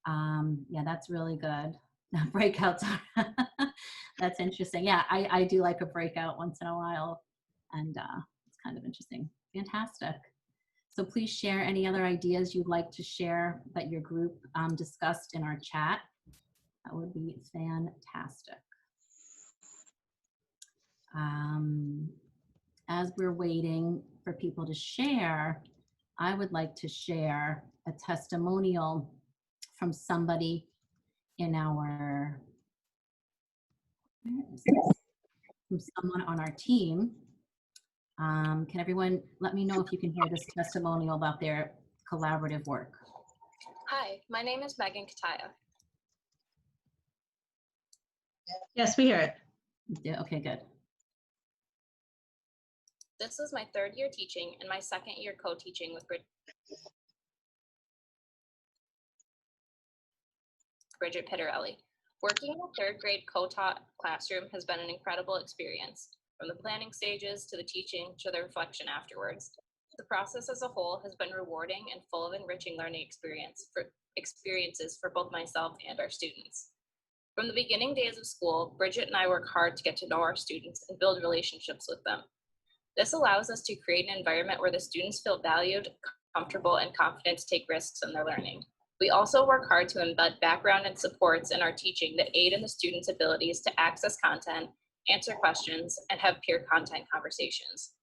Yeah, that's really good. Breakouts, that's interesting. Yeah, I do like a breakout once in a while, and it's kind of interesting. Fantastic. So please share any other ideas you'd like to share that your group discussed in our chat. That would be fantastic. As we're waiting for people to share, I would like to share a testimonial from somebody in our, where is this? From someone on our team. Can everyone let me know if you can hear this testimonial about their collaborative work? Hi, my name is Megan Kataya. Yes, we hear it. Yeah, okay, good. This is my 3rd year teaching and my 2nd year co-teaching with Bridget Pittarelli. Working in a 3rd grade co-taught classroom has been an incredible experience, from the planning stages to the teaching to the reflection afterwards. The process as a whole has been rewarding and full of enriching learning experiences for both myself and our students. From the beginning days of school, Bridget and I work hard to get to know our students and build relationships with them. This allows us to create an environment where the students feel valued, comfortable, and confident to take risks in their learning. We also work hard to embed background and supports in our teaching that aid in the students' abilities to access content, answer questions, and have peer content conversations.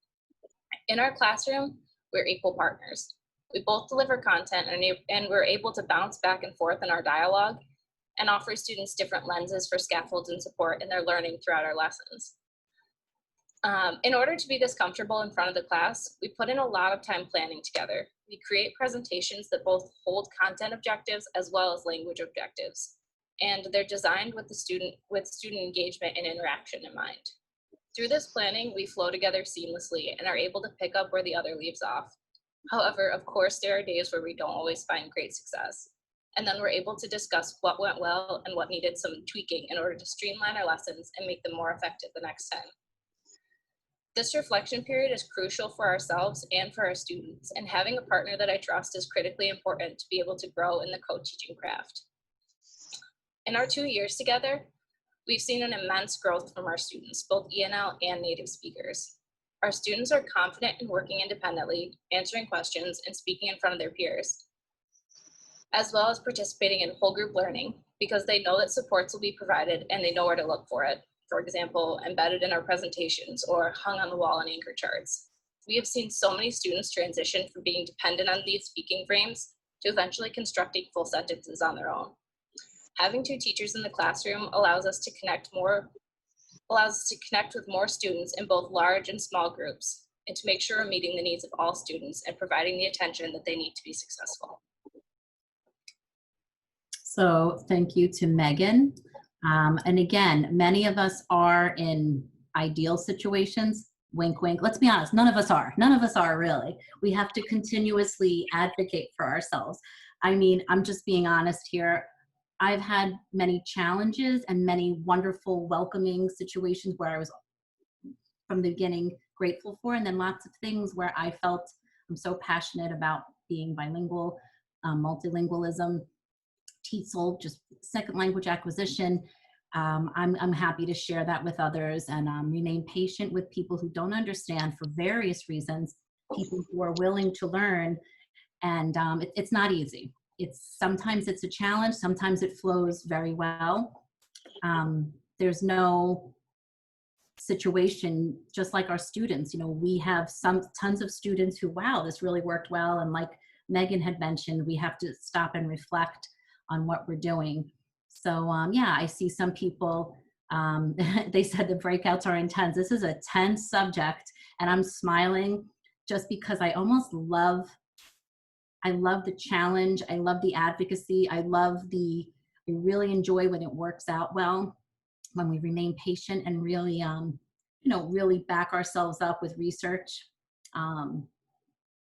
In our classroom, we're equal partners. We both deliver content and we're able to bounce back and forth in our dialogue and offer students different lenses for scaffolds and support in their learning throughout our lessons. In order to be this comfortable in front of the class, we put in a lot of time planning together. We create presentations that both hold content objectives as well as language objectives, and they're designed with student engagement and interaction in mind. Through this planning, we flow together seamlessly and are able to pick up where the other leaves off. However, of course, there are days where we don't always find great success, and then we're able to discuss what went well and what needed some tweaking in order to streamline our lessons and make them more effective the next time. This reflection period is crucial for ourselves and for our students, and having a partner that I trust is critically important to be able to grow in the co-teaching craft. In our 2 years together, we've seen an immense growth from our students, both ENL and native speakers. Our students are confident in working independently, answering questions, and speaking in front of their peers, as well as participating in whole group learning because they know that supports will be provided and they know where to look for it. For example, embedded in our presentations or hung on the wall in anchor charts. We have seen so many students transition from being dependent on these speaking frames to eventually constructing full sentences on their own. Having two teachers in the classroom allows us to connect with more students in both large and small groups, and to make sure we're meeting the needs of all students and providing the attention that they need to be successful. So thank you to Megan. And again, many of us are in ideal situations. Wink, wink. Let's be honest, none of us are. None of us are really. We have to continuously advocate for ourselves. I mean, I'm just being honest here. I've had many challenges and many wonderful, welcoming situations where I was from the beginning grateful for, and then lots of things where I felt I'm so passionate about being bilingual, multilingualism, TESOL, just second language acquisition. I'm happy to share that with others and remain patient with people who don't understand for various reasons, people who are willing to learn. And it's not easy. Sometimes it's a challenge, sometimes it flows very well. There's no situation, just like our students, you know, we have tons of students who, wow, this really worked well. And like Megan had mentioned, we have to stop and reflect on what we're doing. So yeah, I see some people, they said the breakouts are intense. This is a tense subject, and I'm smiling just because I love the challenge. I love the advocacy. I really enjoy when it works out well, when we remain patient and really, you know, really back ourselves up with research.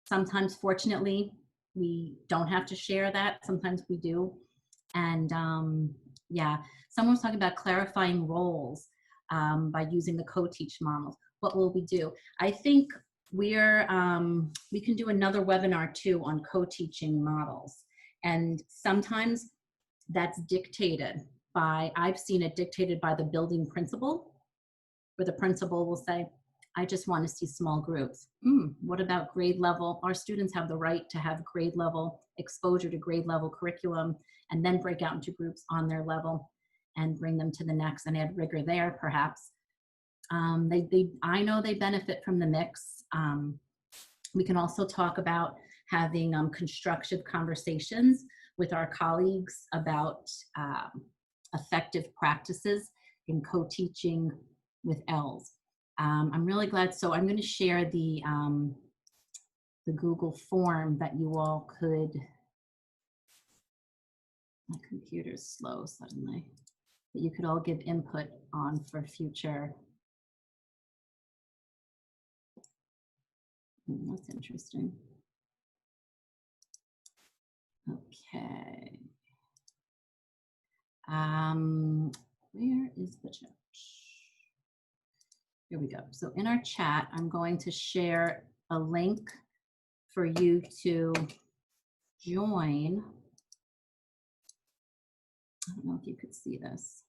Sometimes, fortunately, we don't have to share that. Sometimes we do. And yeah, someone was talking about clarifying roles by using the co-teach models. What will we do? I think we can do another webinar too on co-teaching models. And sometimes that's dictated by, I've seen it dictated by the building principal, where the principal will say, I just want to see small groups. What about grade level? Our students have the right to have grade level exposure to grade level curriculum, and then break out into groups on their level and bring them to the next and add rigor there, perhaps. I know they benefit from the mix. We can also talk about having constructive conversations with our colleagues about effective practices in co-teaching with ELs. I'm really glad. So I'm going to share the Google form that you all could. My computer's slow suddenly. That you could all give input on for future. That's interesting. Okay. Where is the chat? Here we go. So in our chat, I'm going to share a link for you to join. I don't know if you could see this.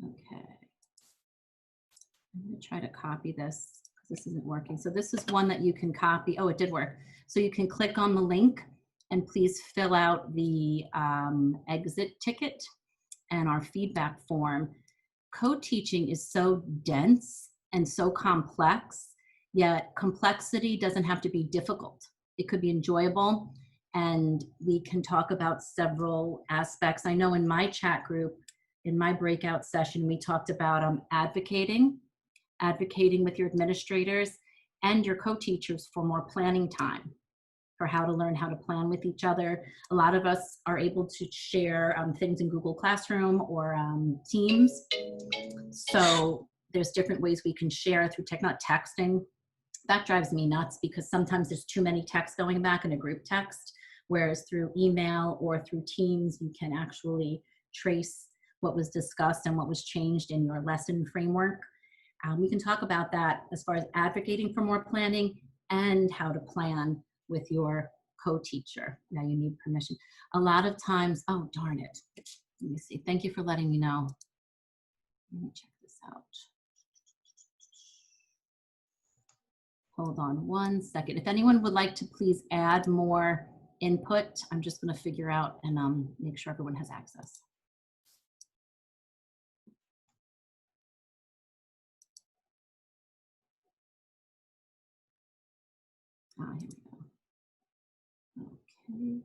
Okay. I'm going to try to copy this because this isn't working. So this is one that you can copy. Oh, it did work. So you can click on the link and please fill out the exit ticket and our feedback form. Co-teaching is so dense and so complex, yet complexity doesn't have to be difficult. It could be enjoyable, and we can talk about several aspects. I know in my chat group, in my breakout session, we talked about advocating with your administrators and your co-teachers for more planning time, for how to learn how to plan with each other. A lot of us are able to share things in Google Classroom or Teams. So there's different ways we can share through not texting. That drives me nuts because sometimes there's too many texts going back in a group text, whereas through email or through Teams, you can actually trace what was discussed and what was changed in your lesson framework. We can talk about that as far as advocating for more planning and how to plan with your co-teacher. Now you need permission. A lot of times, oh, darn it. Let me see. Thank you for letting me know. Let me check this out. Hold on one second. If anyone would like to please add more input, I'm just going to figure out and make sure everyone has access. Here we go. Okay.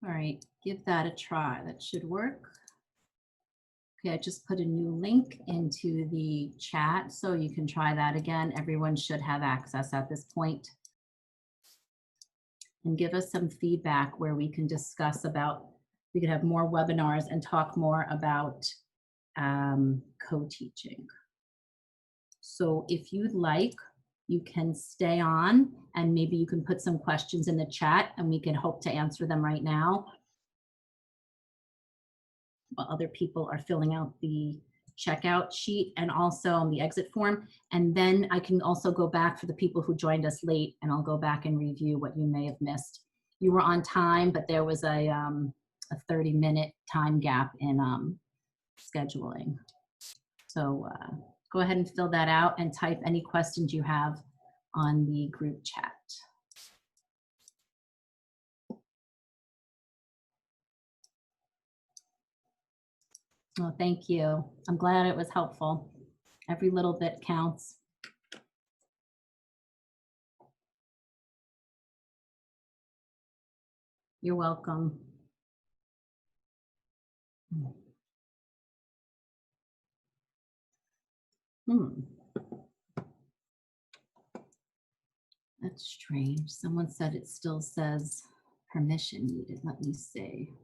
All right, give that a try. That should work. Okay, I just put a new link into the chat so you can try that again. Everyone should have access at this point. And give us some feedback where we can discuss about, we could have more webinars and talk more about co-teaching. So if you'd like, you can stay on and maybe you can put some questions in the chat and we can hope to answer them right now, while other people are filling out the checkout sheet and also the exit form. And then I can also go back for the people who joined us late and I'll go back and review what you may have missed. You were on time, but there was a 30-minute time gap in scheduling. So go ahead and fill that out and type any questions you have on the group chat. Oh, thank you. I'm glad it was helpful. Every little bit counts. You're welcome. That's strange. Someone said it still says permission needed. Let me see.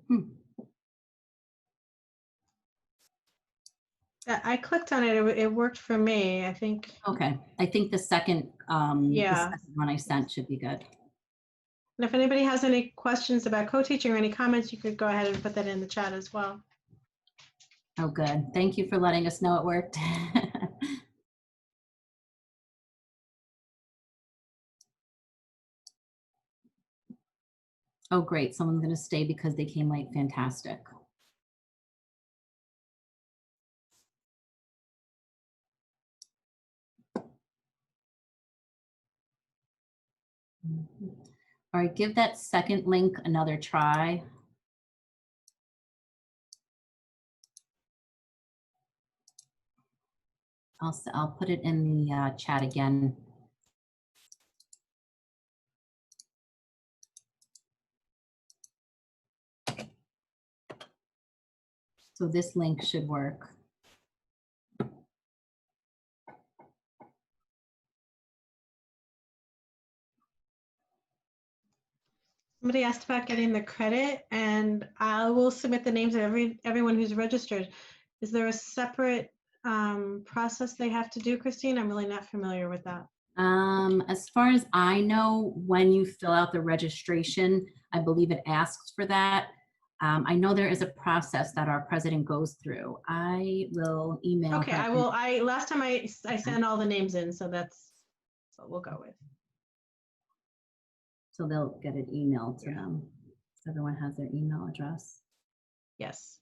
I clicked on it. It worked for me, I think. Okay. I think the second, the second one I sent should be good. And if anybody has any questions about co-teaching or any comments, you could go ahead and put that in the chat as well. Oh, good. Thank you for letting us know it worked. Oh, great. Someone's going to stay because they came late. Fantastic. All right, give that second link another try. I'll put it in the chat again. So this link should work. Somebody asked about getting the credit, and I will submit the names of everyone who's registered. Is there a separate process they have to do, Christine? I'm really not familiar with that. As far as I know, when you fill out the registration, I believe it asks for that. I know there is a process that our president goes through. I will email Okay, her. I will. Last time I sent all the names in, so that's what we'll go with. So they'll get an email to them. So everyone has their email address. Yes.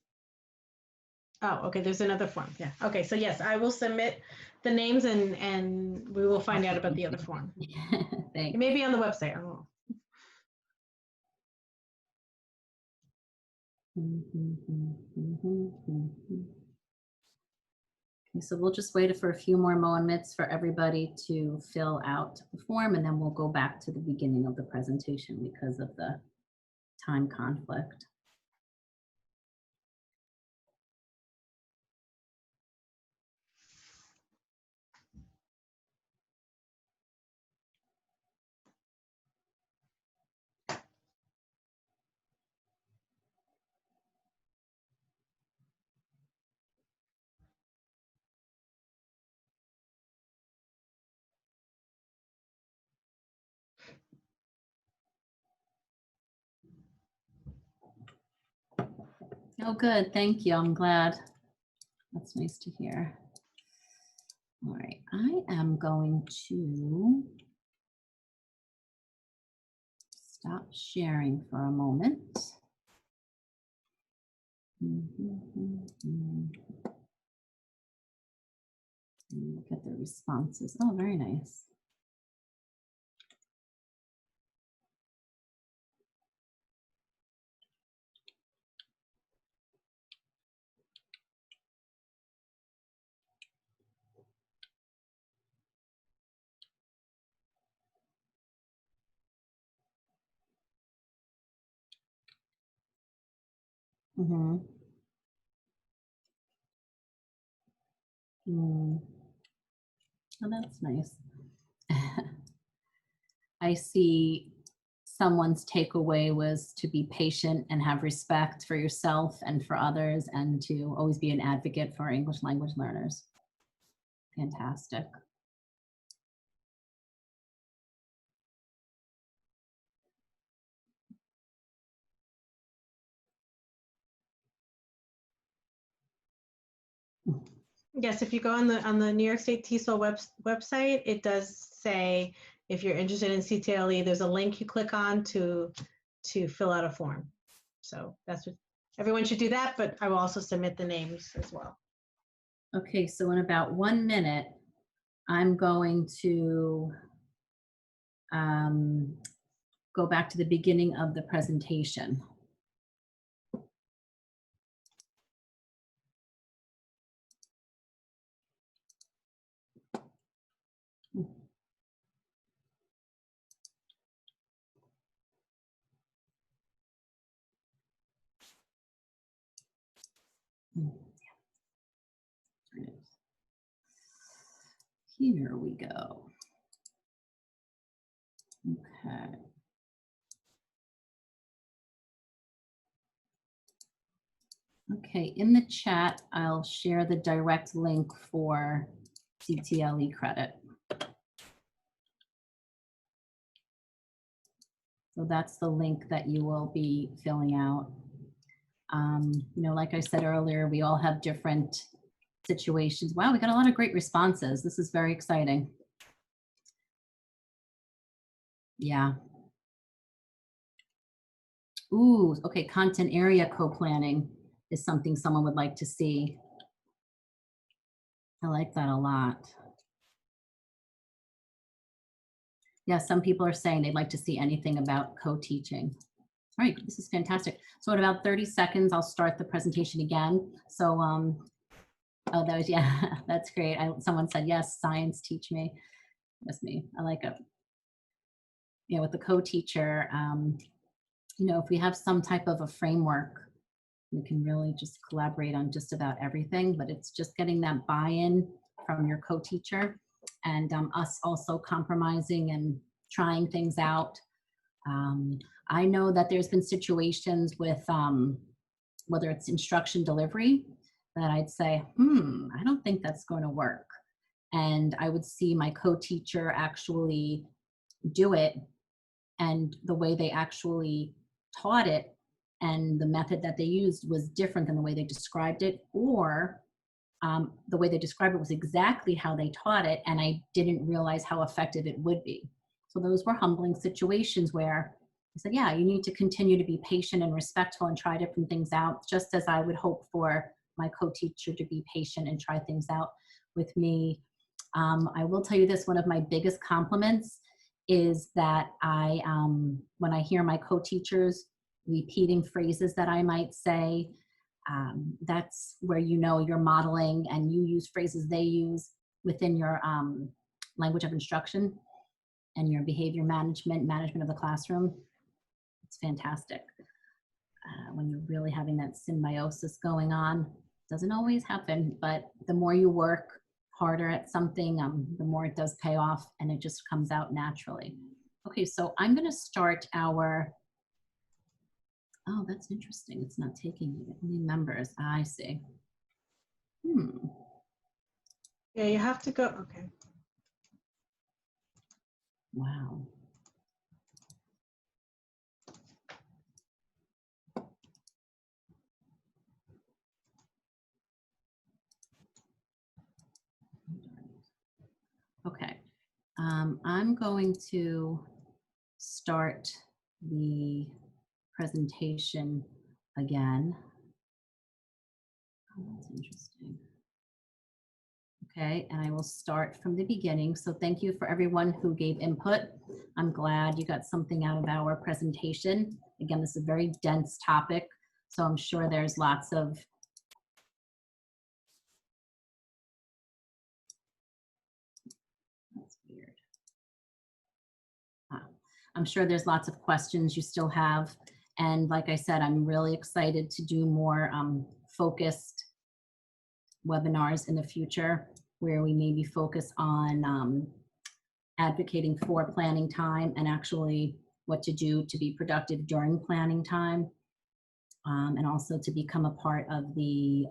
Oh, okay, there's another form. Yeah. Okay, so yes, I will submit the names and we will find out about the other form. Thanks. It may be on the website. I don't know. Okay, so we'll just wait for a few more moments for everybody to fill out the form, and then we'll go back to the beginning of the presentation because of the time conflict. Oh, good. Thank you. I'm glad. That's nice to hear. All right. I am going to stop sharing for a moment. And look at the responses. Oh, very nice. Mm-hmm. Mm. Oh, that's nice. I see someone's takeaway was to be patient and have respect for yourself and for others, and to always be an advocate for English language learners. Fantastic. Yes, if you go on the New York State TESOL website, it does say if you're interested in CTLE, there's a link you click on to fill out a form. So that's what everyone should do that, but I will also submit the names as well. Okay, so in about 1 minute, I'm going to go back to the beginning of the presentation. Here we go. Okay. Okay, in the chat, I'll share the direct link for CTLE credit. So that's the link that you will be filling out. You know, like I said earlier, we all have different situations. Wow, we got a lot of great responses. This is very exciting. Yeah. Ooh, okay, content area co-planning is something someone would like to see. I like that a lot. Yeah, some people are saying they'd like to see anything about co-teaching. All right, this is fantastic. So in about 30 seconds, I'll start the presentation again. So, oh, that was, yeah, that's great. Someone said, yes, science, teach me. That's me, I like it. You know, with the co-teacher, you know, if we have some type of a framework, we can really just collaborate on just about everything, but it's just getting that buy-in from your co-teacher, and us also compromising and trying things out. I know that there's been situations with whether it's instruction delivery that I'd say, I don't think that's going to work. And I would see my co-teacher actually do it, and the way they actually taught it and the method that they used was different than the way they described it, or the way they described it was exactly how they taught it, and I didn't realize how effective it would be. So those were humbling situations where I said, yeah, you need to continue to be patient and respectful and try different things out, just as I would hope for my co-teacher to be patient and try things out with me. I will tell you this, one of my biggest compliments is that when I hear my co-teachers repeating phrases that I might say, that's where you know you're modeling and you use phrases they use within your language of instruction and your behavior management of the classroom. It's fantastic. When you're really having that symbiosis going on. Doesn't always happen, but the more you work harder at something, the more it does pay off, and it just comes out naturally. Okay, so I'm going to start our, oh, that's interesting. It's not taking any members. I see. Yeah, you have to go, okay. Wow. Okay, I'm going to start the presentation again. Oh, that's interesting. Okay, and I will start from the beginning. So thank you for everyone who gave input. I'm glad you got something out of our presentation. Again, this is a very dense topic, so I'm sure there's lots of that's weird. I'm sure there's lots of questions you still have, And like I said, I'm really excited to do more focused webinars in the future where we maybe focus on advocating for planning time and actually what to do to be productive during planning time, and also to become a part of the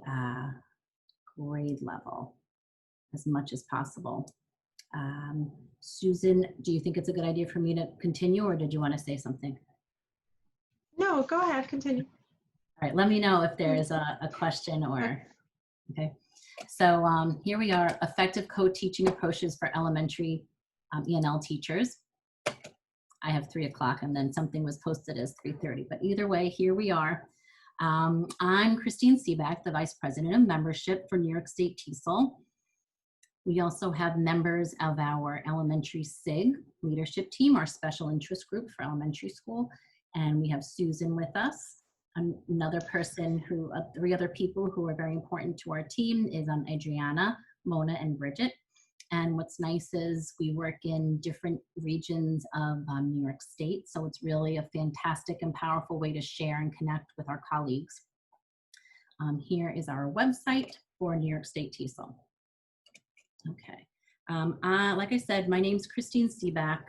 grade level as much as possible. Susan, do you think it's a good idea for me to continue, or did you want to say something? No, go ahead, continue. All right, let me know if there's a question or, okay. So here we are, effective co-teaching approaches for elementary ENL teachers. I have 3 o'clock and then something was posted as 3:30, but either way, here we are. I'm Christine Seebach, the Vice President of Membership for New York State TESOL. We also have members of our elementary SIG leadership team, our special interest group for elementary school. And we have Susan with us. Another person who, 3 other people who are very important to our team is Adriana, Mona, and Bridget. And what's nice is we work in different regions of New York State. So it's really a fantastic and powerful way to share and connect with our colleagues. Here is our website for New York State TESOL. Okay, like I said, my name's Christine Seebach.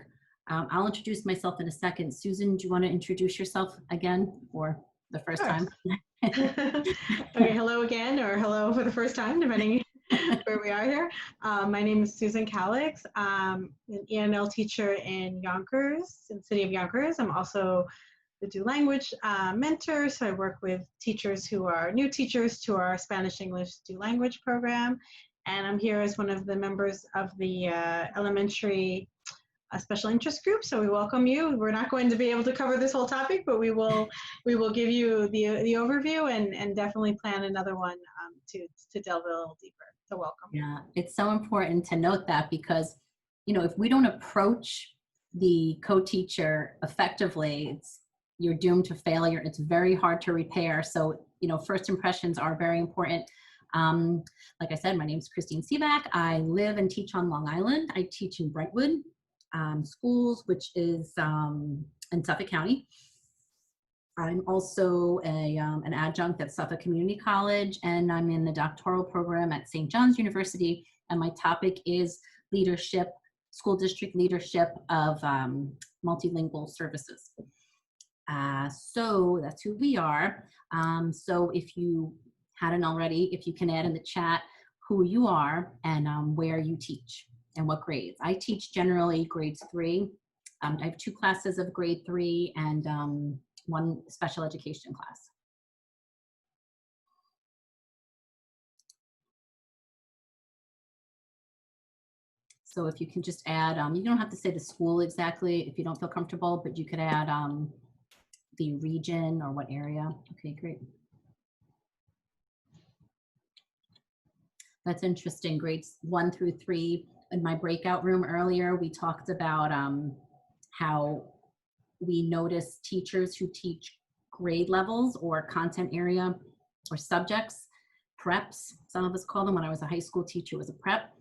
I'll introduce myself in a second. Susan, do you want to introduce yourself again for the first time? Okay, hello again, or hello for the first time, depending where we are here. My name is Susan Calix. I'm an ENL teacher in Yonkers, in the city of Yonkers. I'm also the Do Language mentor, so I work with teachers who are new teachers to our Spanish-English Do Language program. And I'm here as one of the members of the elementary special interest group. So we welcome you. We're not going to be able to cover this whole topic, but we will give you the overview and definitely plan another one to delve a little deeper. So welcome. Yeah, it's so important to note that because, you know, if we don't approach the co-teacher effectively, you're doomed to failure. It's very hard to repair. So, you know, first impressions are very important. Like I said, my name is Christine Seebach. I live and teach on Long Island. I teach in Brentwood schools, which is in Suffolk County. I'm also an adjunct at Suffolk Community College, and I'm in the doctoral program at St. John's University. And my topic is leadership, school district leadership of multilingual services. So that's who we are. So if you hadn't already, if you can add in the chat who you are and where you teach and what grades. I teach generally grades 3. I have 2 classes of grade 3 and 1 special education class. So if you can just add, you don't have to say the school exactly if you don't feel comfortable, but you could add the region or what area. Okay, great. That's interesting. Grades 1 through 3. In my breakout room earlier, we talked about how we notice teachers who teach grade levels or content area or subjects, preps, some of us call them. When I was a high school teacher, it was a prep.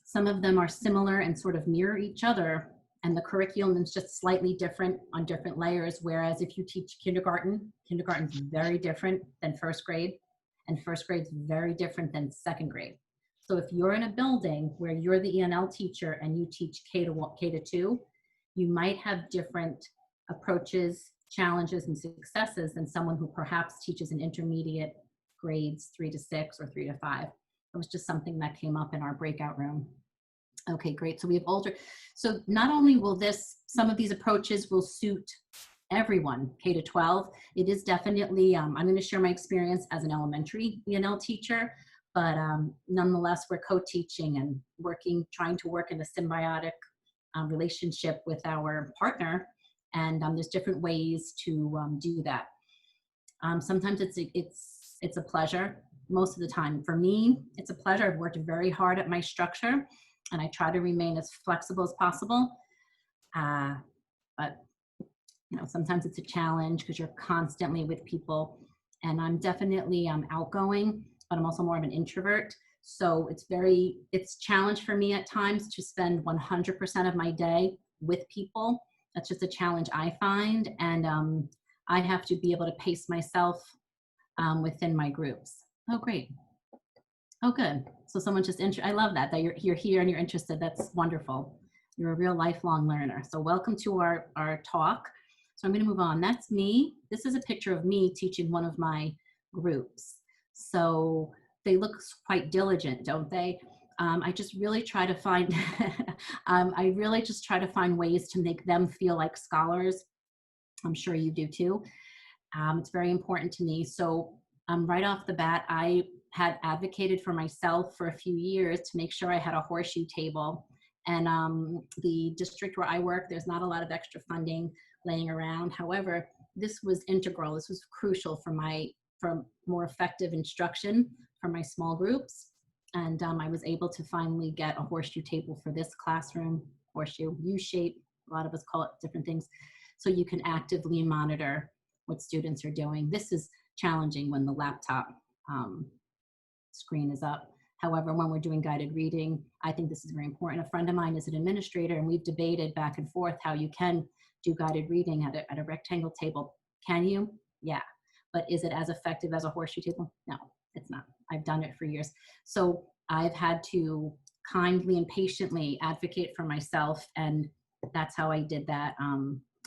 Some of them are similar and sort of mirror each other, and the curriculum is just slightly different on different layers. Whereas if you teach kindergarten's very different than first grade, and first grade's very different than second grade. So if you're in a building where you're the ENL teacher and you teach K to 2, you might have different approaches, challenges, and successes than someone who perhaps teaches an intermediate grades 3 to 6 or 3 to 5. It was just something that came up in our breakout room. Okay, great. So we have older. So not only will some of these approaches will suit everyone, K to 12. It is definitely, I'm going to share my experience as an elementary ENL teacher, but nonetheless, we're co-teaching and trying to work in a symbiotic relationship with our partner. And there's different ways to do that. Sometimes it's a pleasure. Most of the time, for me, it's a pleasure. I've worked very hard at my structure, and I try to remain as flexible as possible. But you know, sometimes it's a challenge because you're constantly with people. And I'm definitely outgoing, but I'm also more of an introvert. So it's a challenge for me at times to spend 100% of my day with people. That's just a challenge I find. And I have to be able to pace myself within my groups. Oh, great. Oh, good. So someone just, I love that you're here and you're interested. That's wonderful. You're a real lifelong learner. So welcome to our talk. So I'm going to move on. That's me. This is a picture of me teaching one of my groups. So they look quite diligent, don't they? I just really try to find, I really just try to find ways to make them feel like scholars. I'm sure you do too. It's very important to me. So right off the bat, I had advocated for myself for a few years to make sure I had a horseshoe table. And the district where I work, there's not a lot of extra funding laying around. However, this was integral. This was crucial for more effective instruction for my small groups. And I was able to finally get a horseshoe table for this classroom, horseshoe, U-shape. A lot of us call it different things. So you can actively monitor what students are doing. This is challenging when the laptop screen is up. However, when we're doing guided reading, I think this is very important. A friend of mine is an administrator, and we've debated back and forth how you can do guided reading at a rectangle table. Can you? Yeah. But is it as effective as a horseshoe table? No, it's not. I've done it for years. So I've had to kindly and patiently advocate for myself, and that's how I did that.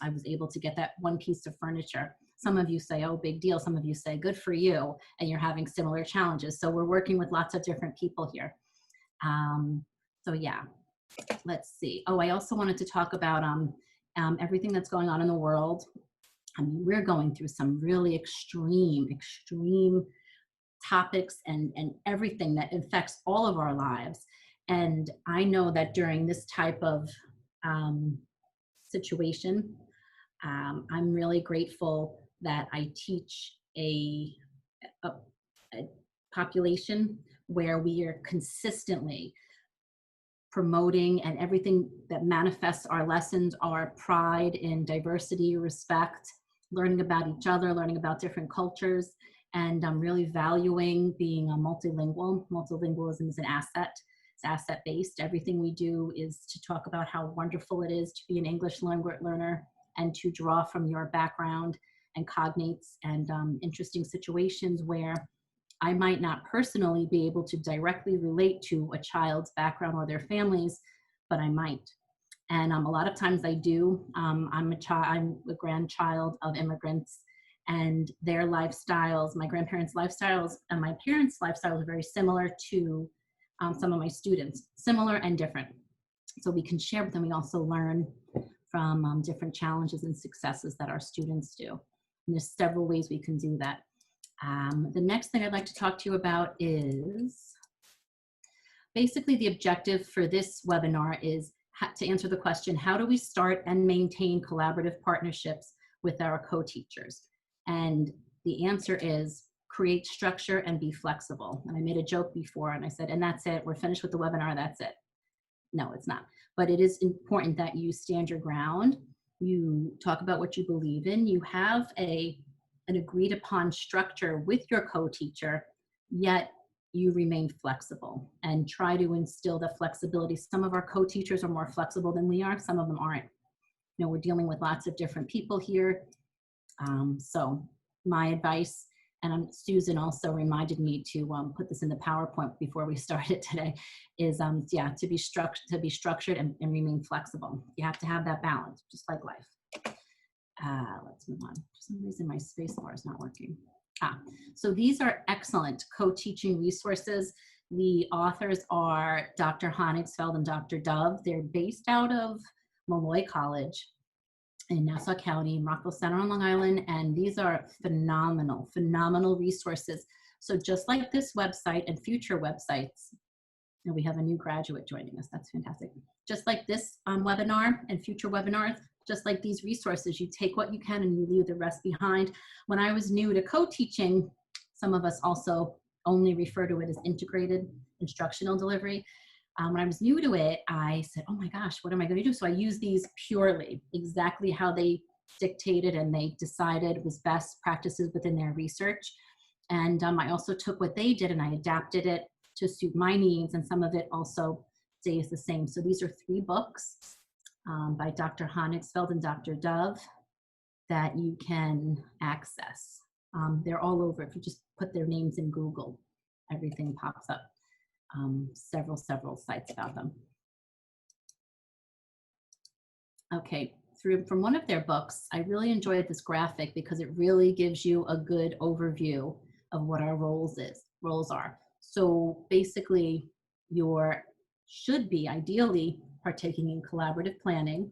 I was able to get that one piece of furniture. Some of you say, oh, big deal. Some of you say, good for you, and you're having similar challenges. So we're working with lots of different people here. So yeah, let's see. Oh, I also wanted to talk about everything that's going on in the world. I mean, we're going through some really extreme topics and everything that affects all of our lives. And I know that during this type of situation, I'm really grateful that I teach a population where we are consistently promoting, and everything that manifests our lessons are pride in diversity, respect, learning about each other, learning about different cultures, and really valuing being a multilingual. Multilingualism is an asset. It's asset-based. Everything we do is to talk about how wonderful it is to be an English language learner and to draw from your background and cognates and interesting situations where I might not personally be able to directly relate to a child's background or their families, but I might. And a lot of times I do. I'm a grandchild of immigrants, and their lifestyles, my grandparents' lifestyles and my parents' lifestyles are very similar to some of my students, similar and different. So we can share with them. We also learn from different challenges and successes that our students do. And there's several ways we can do that. The next thing I'd like to talk to you about is basically the objective for this webinar is to answer the question, how do we start and maintain collaborative partnerships with our co-teachers? And the answer is create structure and be flexible. And I made a joke before and I said, and that's it, we're finished with the webinar, that's it. No, it's not. But it is important that you stand your ground, you talk about what you believe in, you have an agreed upon structure with your co-teacher, yet you remain flexible and try to instill the flexibility. Some of our co-teachers are more flexible than we are, some of them aren't. You know, we're dealing with lots of different people here. So my advice, and Susan also reminded me to put this in the PowerPoint before we started today, is yeah, to be structured and remain flexible. You have to have that balance, just like life. Let's move on. For some reason, my space bar is not working. So these are excellent co-teaching resources. The authors are Dr. Honigsfeld and Dr. Dove. They're based out of Molloy College in Nassau County, Rockville Center on Long Island, and these are phenomenal, phenomenal resources. So just like this website and future websites, and we have a new graduate joining us, that's fantastic. Just like this webinar and future webinars, just like these resources, you take what you can and you leave the rest behind. When I was new to co-teaching, some of us also only refer to it as integrated instructional delivery. When I was new to it, I said, oh my gosh, what am I going to do? So I used these purely, exactly how they dictated and they decided was best practices within their research. And I also took what they did and I adapted it to suit my needs, and some of it also stays the same. So these are 3 books by Dr. Honigsfeld and Dr. Dove. that you can access. They're all over. If you just put their names in Google, everything pops up. Several sites about them. Okay, from one of their books, I really enjoyed this graphic because it really gives you a good overview of what our roles are. So basically, should be ideally partaking in collaborative planning,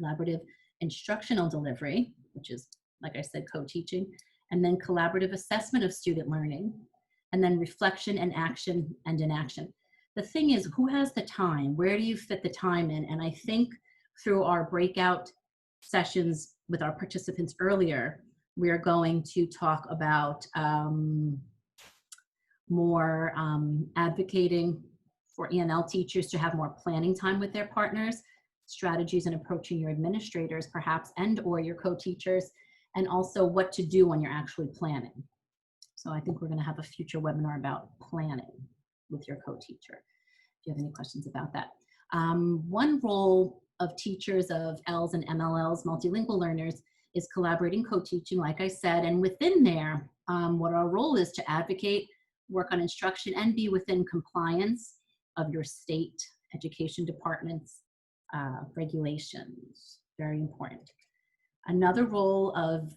collaborative instructional delivery, which is, like I said, co-teaching, and then collaborative assessment of student learning, and then reflection and action and inaction. The thing is, who has the time? Where do you fit the time in? And I think through our breakout sessions with our participants earlier, we are going to talk about more advocating for ENL teachers to have more planning time with their partners, strategies in approaching your administrators perhaps and or your co-teachers, and also what to do when you're actually planning. So I think we're going to have a future webinar about planning with your co-teacher. If you have any questions about that. One role of teachers of Ls and MLLs, multilingual learners, is collaborating co-teaching, like I said, and within there, what our role is to advocate, work on instruction, and be within compliance of your state education department's regulations. Very important. Another role of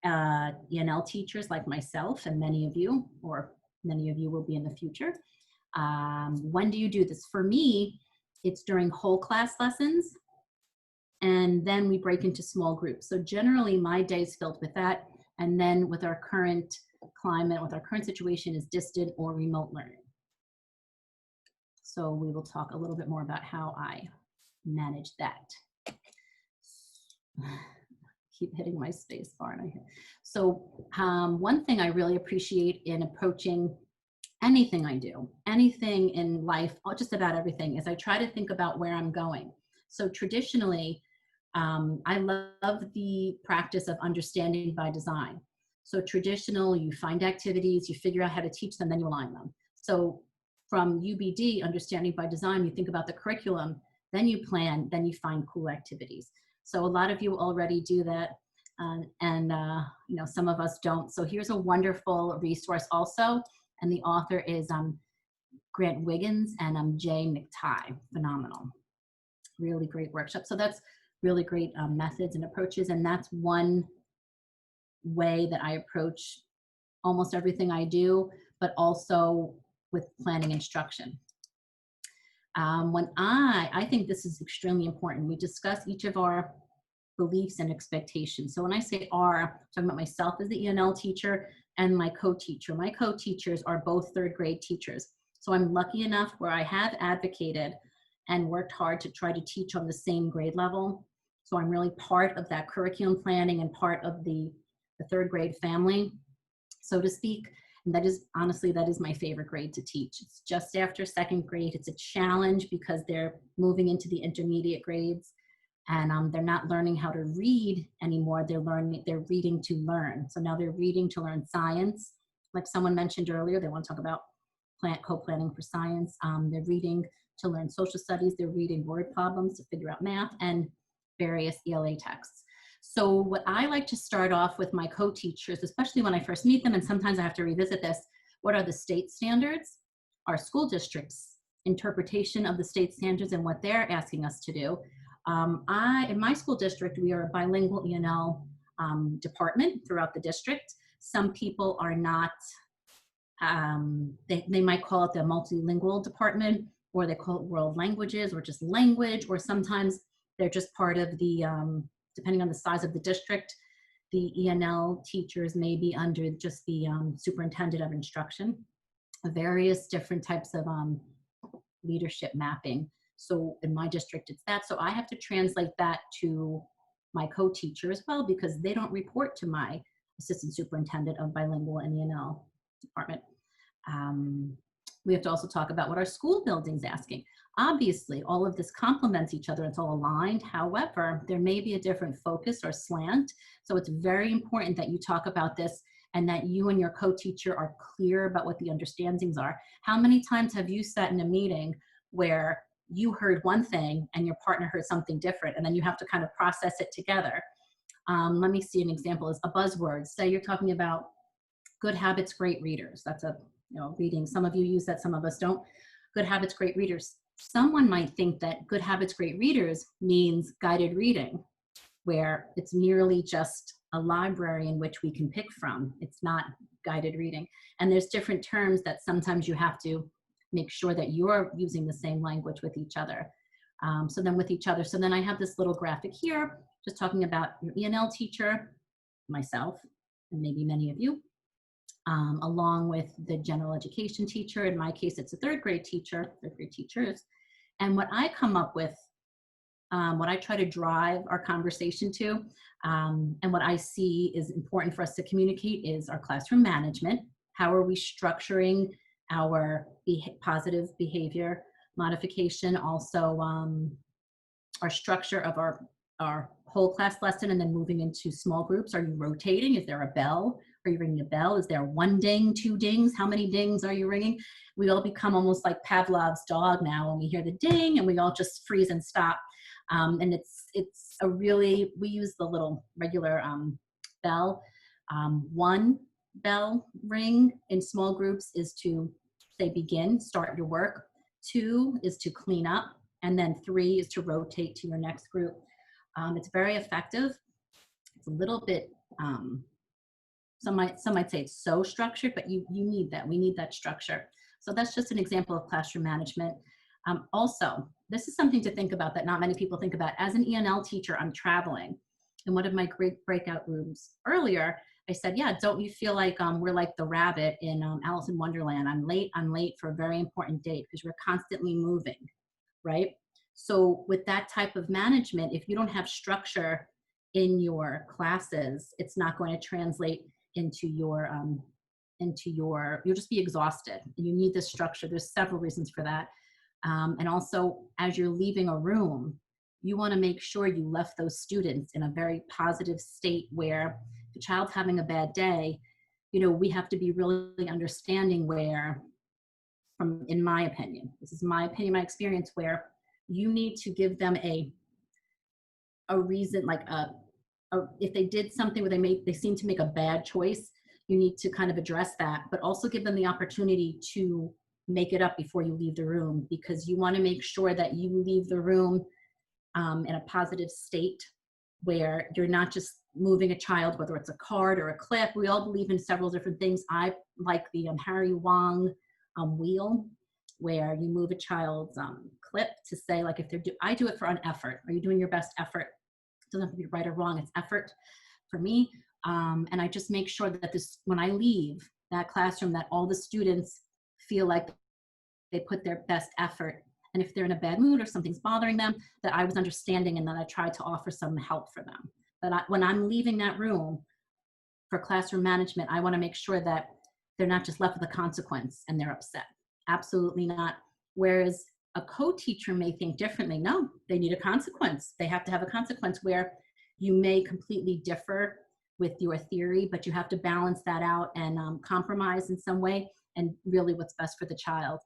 ENL teachers like myself and many of you, or many of you will be in the future. When do you do this? For me, it's during whole class lessons, and then we break into small groups. So generally my day is filled with that, and then with our current climate, with our current situation, is distant or remote learning. So we will talk a little bit more about how I manage that. Keep hitting my space bar. And so one thing I really appreciate in approaching anything I do, anything in life, just about everything, is I try to think about where I'm going. So traditionally, I love the practice of understanding by design. So traditional, you find activities, you figure out how to teach them, then you align them. So from UBD, understanding by design, you think about the curriculum, then you plan, then you find cool activities. So a lot of you already do that, and you know, some of us don't. So here's a wonderful resource also, and the author is Grant Wiggins and Jay McTighe. Phenomenal, really great workshop. So that's really great methods and approaches, and that's one way that I approach almost everything I do, but also with planning instruction. When I think this is extremely important. We discuss each of our beliefs and expectations. So when I say our, I'm talking about myself as the ENL teacher and my co-teacher. My co-teachers are both third grade teachers. So I'm lucky enough where I have advocated and worked hard to try to teach on the same grade level. So I'm really part of that curriculum planning and part of the third grade family, so to speak. And that is, honestly, that is my favorite grade to teach. It's just after second grade. It's a challenge because they're moving into the intermediate grades, and they're not learning how to read anymore. They're reading to learn. So now they're reading to learn science. Like someone mentioned earlier, they want to talk about co-planning for science. They're reading to learn social studies. They're reading word problems to figure out math and various ELA texts. So what I like to start off with my co-teachers, especially when I first meet them, and sometimes I have to revisit this, what are the state standards, our school district's interpretation of the state standards and what they're asking us to do. In my school district, we are a bilingual ENL department throughout the district. Some people are not, they might call it the multilingual department, or they call it world languages, or just language, or sometimes they're just part of the, depending on the size of the district, the ENL teachers may be under just the superintendent of instruction, various different types of leadership mapping. So in my district, it's that. So I have to translate that to my co-teacher as well, because they don't report to my assistant superintendent of bilingual and ENL department. We have to also talk about what our school building's asking. Obviously, all of this complements each other. It's all aligned. However, there may be a different focus or slant. So it's very important that you talk about this and that you and your co-teacher are clear about what the understandings are. How many times have you sat in a meeting where you heard one thing and your partner heard something different, and then you have to kind of process it together? Let me see an example is a buzzword. Say you're talking about good habits, great readers. That's a, reading. Some of you use that, some of us don't. Good habits, great readers. Someone might think that good habits, great readers means guided reading, where it's merely just a library in which we can pick from. It's not guided reading. And there's different terms that sometimes you have to make sure that you're using the same language with each other. So then I have this little graphic here, just talking about your ENL teacher, myself, and maybe many of you, along with the general education teacher. In my case, it's a third grade teachers. And what I come up with, what I try to drive our conversation to, and what I see is important for us to communicate is our classroom management. How are we structuring our positive behavior modification? Also, our structure of our whole class lesson, and then moving into small groups. Are you rotating? Is there a bell? Are you ringing a bell? Is there one ding, two dings? How many dings are you ringing? We all become almost like Pavlov's dog now when we hear the ding and we all just freeze and stop. And it's a really, we use the little regular bell. One bell ring in small groups is to say begin, start your work. 2 is to clean up. And then 3 is to rotate to your next group. It's very effective. It's a little bit, some might say it's so structured, but you need that. We need that structure. So that's just an example of classroom management. Also, this is something to think about that not many people think about. As an ENL teacher, I'm traveling. In one of my great breakout rooms earlier, I said, yeah, don't you feel like we're like the rabbit in Alice in Wonderland? I'm late for a very important date, because we're constantly moving, right? So with that type of management, if you don't have structure in your classes, it's not going to translate into your, you'll just be exhausted. You need this structure. There's several reasons for that. And also, as you're leaving a room, you want to make sure you left those students in a very positive state, where if the child's having a bad day, we have to be really understanding where, in my opinion, this is my opinion, my experience, where you need to give them a reason, like if they did something where they seem to make a bad choice, you need to kind of address that, but also give them the opportunity to make it up before you leave the room, because you want to make sure that you leave the room in a positive state, where you're not just moving a child, whether it's a card or a clip. We all believe in several different things. I like the Harry Wong wheel, where you move a child's clip to say, like, if I do it for an effort. Are you doing your best effort? It doesn't have to be right or wrong. It's effort for me. And I just make sure that when I leave that classroom, that all the students feel like they put their best effort. And if they're in a bad mood or something's bothering them, that I was understanding and that I tried to offer some help for them. But when I'm leaving that room for classroom management, I want to make sure that they're not just left with a consequence and they're upset. Absolutely not. Whereas a co-teacher may think differently. No, they need a consequence. They have to have a consequence, where you may completely differ with your theory, but you have to balance that out and compromise in some way, and really what's best for the child,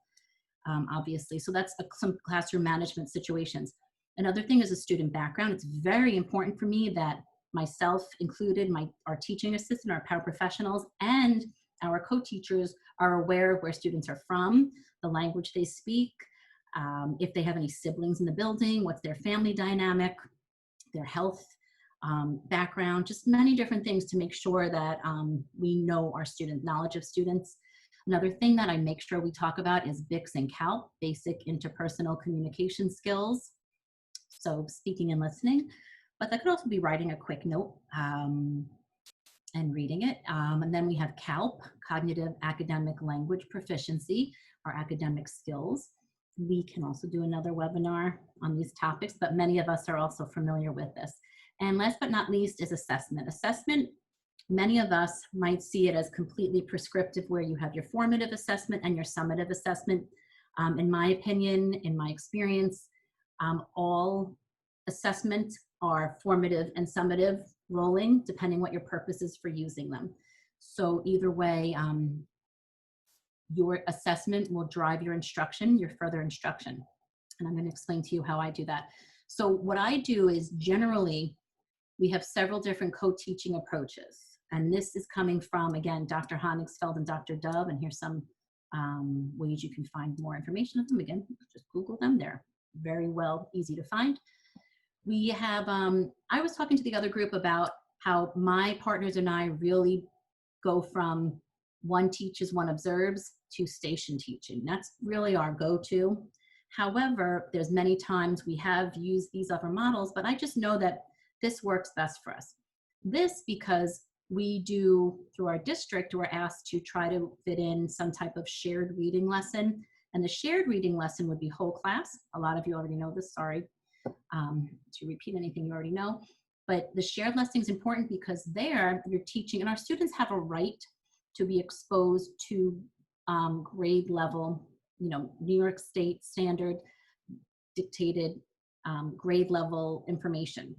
obviously. So that's some classroom management situations. Another thing is a student background. It's very important for me that myself included, our teaching assistant, our paraprofessionals, and our co-teachers are aware of where students are from, the language they speak, if they have any siblings in the building, what's their family dynamic, their health background, just many different things to make sure that we know our knowledge of students. Another thing that I make sure we talk about is BICS and CALP, basic interpersonal communication skills. So speaking and listening, but that could also be writing a quick note and reading it. And then we have CALP, cognitive academic language proficiency, our academic skills. We can also do another webinar on these topics, but many of us are also familiar with this. And last but not least is assessment. Assessment, many of us might see it as completely prescriptive, where you have your formative assessment and your summative assessment. In my opinion, in my experience, all assessments are formative and summative rolling, depending what your purpose is for using them. So either way, your assessment will drive your instruction, your further instruction. And I'm going to explain to you how I do that. So what I do is generally, we have several different co-teaching approaches. And this is coming from, again, Dr. Honigsfeld and Dr. Dove, and here's some ways you can find more information of them. Again, just Google them. They're very well, easy to find. We have, I was talking to the other group about how my partners and I really go from one teaches, one observes to station teaching. That's really our go-to. However, there's many times we have used these other models, but I just know that this works best for us. This because we do, through our district, we're asked to try to fit in some type of shared reading lesson. And the shared reading lesson would be whole class. A lot of you already know this, sorry to repeat anything you already know. But the shared lesson is important because there you're teaching, and our students have a right to be exposed to grade level, you know, New York State standard dictated grade level information.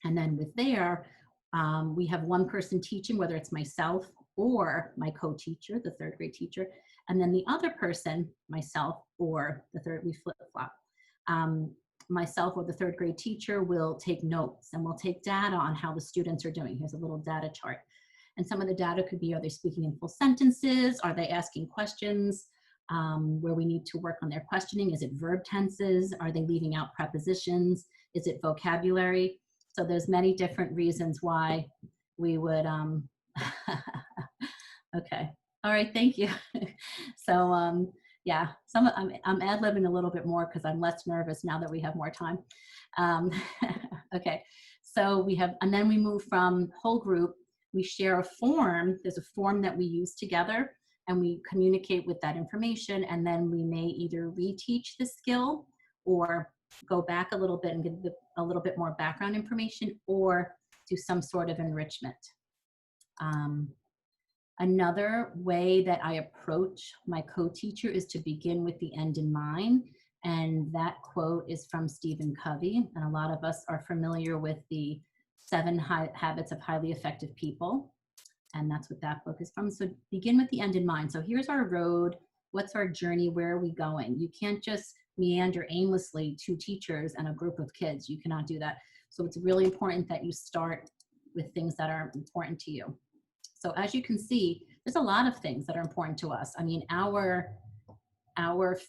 And then with there, we have one person teaching, whether it's myself or my co-teacher, the third grade teacher, and then the other person, myself or the third, we flip-flop. Myself or the third grade teacher will take notes, and we'll take data on how the students are doing. Here's a little data chart. And some of the data could be, are they speaking in full sentences? Are they asking questions where we need to work on their questioning? Is it verb tenses? Are they leaving out prepositions? Is it vocabulary? So there's many different reasons why we would, okay. All right, thank you. So yeah, I'm ad-libbing a little bit more because I'm less nervous now that we have more time. Okay, so we have, and then we move from whole group, we share a form, there's a form that we use together, and we communicate with that information, and then we may either reteach the skill or go back a little bit and give a little bit more background information, or do some sort of enrichment. Another way that I approach my co-teacher is to begin with the end in mind. And that quote is from Stephen Covey. And a lot of us are familiar with the 7 Habits of Highly Effective People. And that's what that book is from. So begin with the end in mind. So here's our road. What's our journey? Where are we going? You can't just meander aimlessly 2 teachers and a group of kids. You cannot do that. So it's really important that you start with things that are important to you. So as you can see, there's a lot of things that are important to us. I mean, our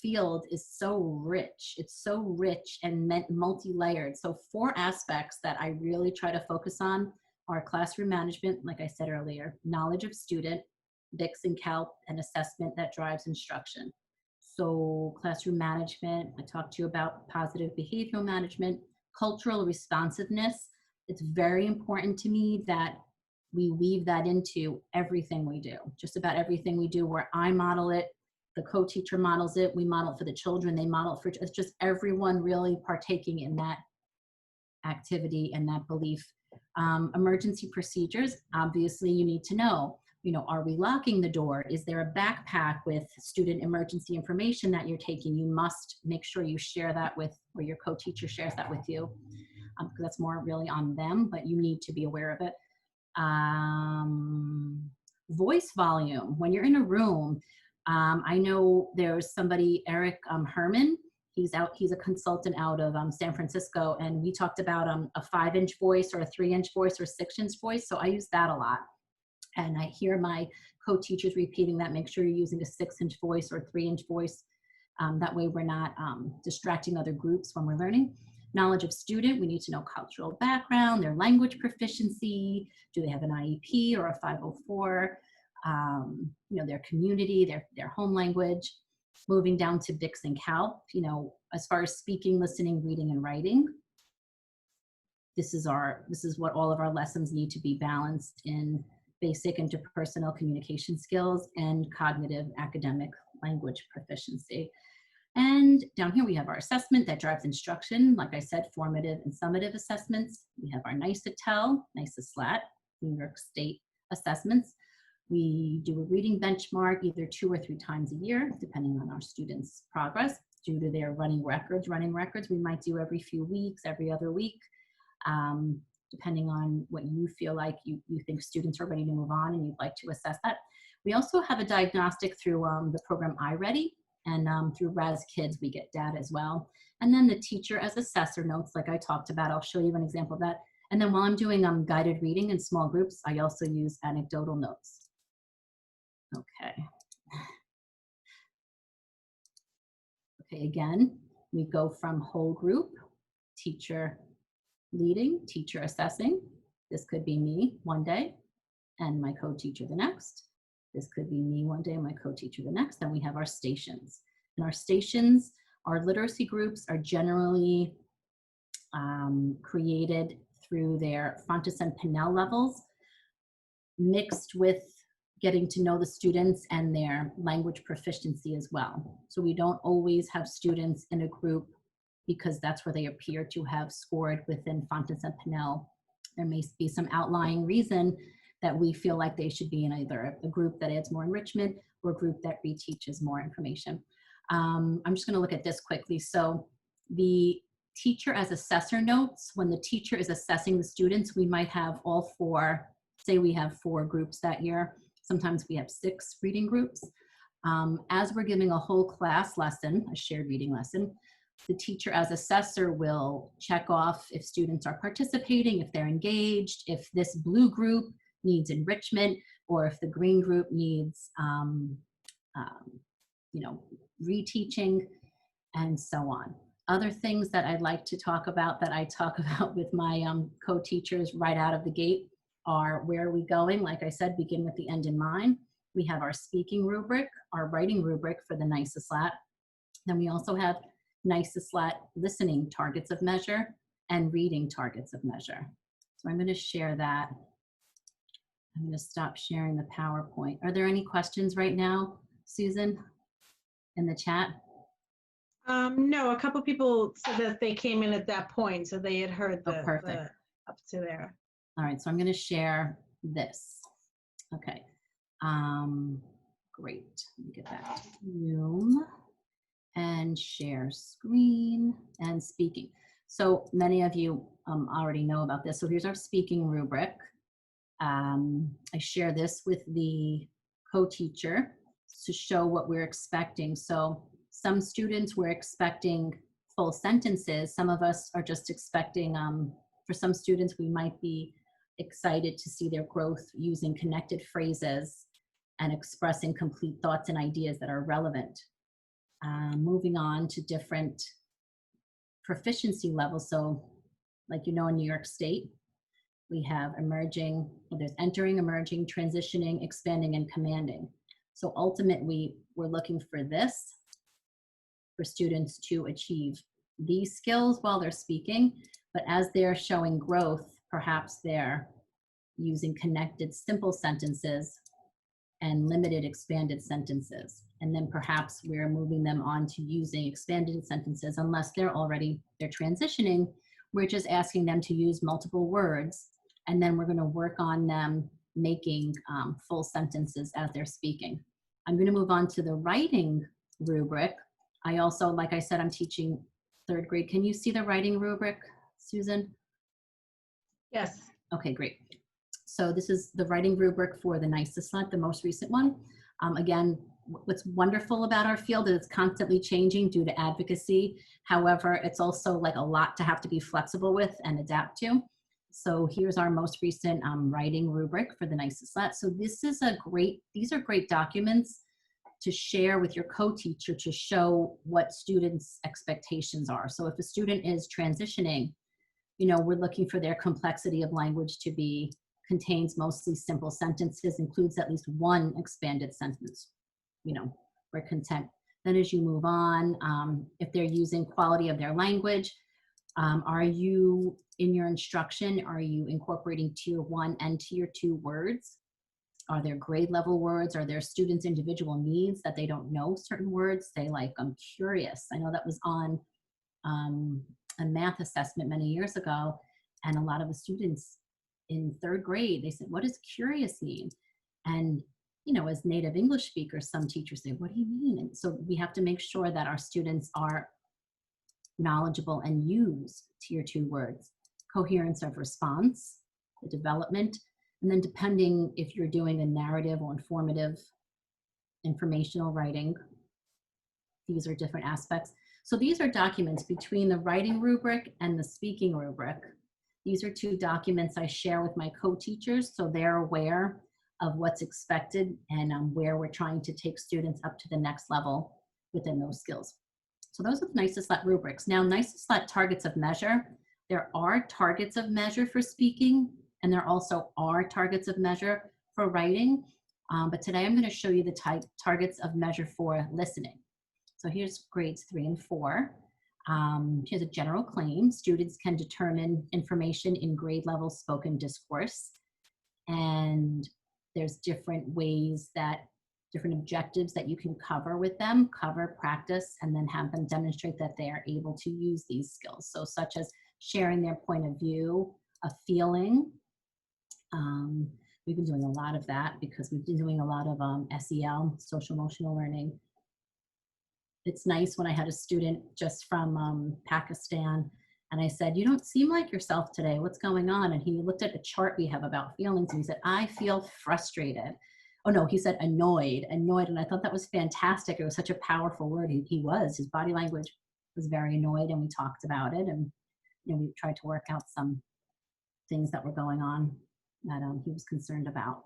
field is so rich. It's so rich and multi-layered. So 4 aspects that I really try to focus on are classroom management, like I said earlier, knowledge of student, BICS and CALP, and assessment that drives instruction. So classroom management, I talked to you about positive behavioral management, cultural responsiveness. It's very important to me that we weave that into everything we do, just about everything we do, where I model it, the co-teacher models it, we model it for the children, they model it for, it's just everyone really partaking in that activity and that belief. Emergency procedures, obviously you need to know, you know, are we locking the door? Is there a backpack with student emergency information that you're taking? You must make sure you share that with, or your co-teacher shares that with you, because that's more really on them, but you need to be aware of it. Voice volume, when you're in a room, I know there's somebody, Eric Herman, he's a consultant out of San Francisco, and we talked about a 5-inch voice or a 3-inch voice or 6-inch voice, so I use that a lot. And I hear my co-teachers repeating that, make sure you're using a 6-inch voice or 3-inch voice. That way we're not distracting other groups when we're learning. Knowledge of student, we need to know cultural background, their language proficiency, do they have an IEP or a 504, you know, their community, their home language. Moving down to BICS and CALP, you know, as far as speaking, listening, reading, and writing. This is what all of our lessons need to be balanced in: basic interpersonal communication skills and cognitive academic language proficiency. And down here we have our assessment that drives instruction. Like I said, formative and summative assessments. We have our NYSA-TEL, NYSA-SLAT, New York State assessments. We do a reading benchmark either 2 or 3 times a year, depending on our students' progress. Due to their running records, we might do every few weeks, every other week, depending on what you feel like you think students are ready to move on and you'd like to assess that. We also have a diagnostic through the program iReady, and through RAS Kids we get data as well. And then the teacher as assessor notes, like I talked about, I'll show you an example of that. And then while I'm doing guided reading in small groups, I also use anecdotal notes. Okay. Okay, again, we go from whole group, teacher leading, teacher assessing. This could be me one day and my co-teacher the next. This could be me one day and my co-teacher the next. Then we have our stations. And our stations, our literacy groups are generally created through their Fontes and Pinnell levels, mixed with getting to know the students and their language proficiency as well. So we don't always have students in a group because that's where they appear to have scored within Fontes and Pinnell. There may be some outlying reason that we feel like they should be in either a group that adds more enrichment or a group that reteaches more information. I'm just going to look at this quickly. So the teacher as assessor notes, when the teacher is assessing the students, we might have all four, say we have 4 groups that year. Sometimes we have 6 reading groups. As we're giving a whole class lesson, a shared reading lesson, the teacher as assessor will check off if students are participating, if they're engaged, if this blue group needs enrichment, or if the green group needs, reteaching, and so on. Other things that I'd like to talk about that I talk about with my co-teachers right out of the gate are where are we going? Like I said, begin with the end in mind. We have our speaking rubric, our writing rubric for the NYSESLAT. Then we also have NYSESLAT listening targets of measure and reading targets of measure. So I'm going to share that. I'm going to stop sharing the PowerPoint. Are there any questions right now, Susan, in the chat? No, a couple people said that they came in at that point, so they had heard the, perfect. up to there. All right, so I'm going to share this. Okay, great. Let me get back to Zoom and share screen and speaking. So many of you already know about this. So here's our speaking rubric. I share this with the co-teacher to show what we're expecting. So some students we're expecting full sentences. Some of us are just expecting, for some students, we might be excited to see their growth using connected phrases and expressing complete thoughts and ideas that are relevant. Moving on to different proficiency levels. So like in New York State, we have emerging, there's entering, emerging, transitioning, expanding, and commanding. So ultimately, we're looking for this, for students to achieve these skills while they're speaking, but as they're showing growth, perhaps they're using connected simple sentences and limited expanded sentences. And then perhaps we're moving them on to using expanded sentences unless they're transitioning. We're just asking them to use multiple words, and then we're going to work on them making full sentences as they're speaking. I'm going to move on to the writing rubric. I also, like I said, I'm teaching 3rd grade. Can you see the writing rubric, Susan? Yes. Okay, great. So this is the writing rubric for the NYSESLAT, the most recent one. Again, what's wonderful about our field is it's constantly changing due to advocacy. However, it's also like a lot to have to be flexible with and adapt to. So here's our most recent writing rubric for the NYSESLAT. So this is these are great documents to share with your co-teacher to show what students' expectations are. So if a student is transitioning, we're looking for their complexity of language to be contains mostly simple sentences, includes at least one expanded sentence. We're content. Then as you move on, if they're using quality of their language, are you, in your instruction, are you incorporating tier 1 and tier 2 words? Are there grade level words? Are there students' individual needs that they don't know certain words? Say like, I'm curious. I know that was on a math assessment many years ago, and a lot of the students in 3rd grade, they said, what does curious mean? And as native English speakers, some teachers say, what do you mean? And so we have to make sure that our students are knowledgeable and use tier 2 words. Coherence of response, the development, and then depending if you're doing a narrative or informative informational writing, these are different aspects. So these are documents between the writing rubric and the speaking rubric. These are 2 documents I share with my co-teachers so they're aware of what's expected and where we're trying to take students up to the next level within those skills. So those are the NYSESLET rubrics. Now, NYSESLET targets of measure. There are targets of measure for speaking, and there also are targets of measure for writing. But today I'm going to show you the targets of measure for listening. So here's grades 3 and 4. Here's a general claim. Students can determine information in grade level spoken discourse. And there's different ways that, different objectives that you can cover with them, cover, practice, and then have them demonstrate that they are able to use these skills. So such as sharing their point of view, a feeling. We've been doing a lot of that because we've been doing a lot of SEL, social emotional learning. It's nice when I had a student just from Pakistan, and I said, "You don't seem like yourself today. What's going on?" And he looked at a chart we have about feelings, and he said, "I feel frustrated." Oh no, he said annoyed, and I thought that was fantastic. It was such a powerful word. He was. His body language was very annoyed, and we talked about it, and we tried to work out some things that were going on that he was concerned about.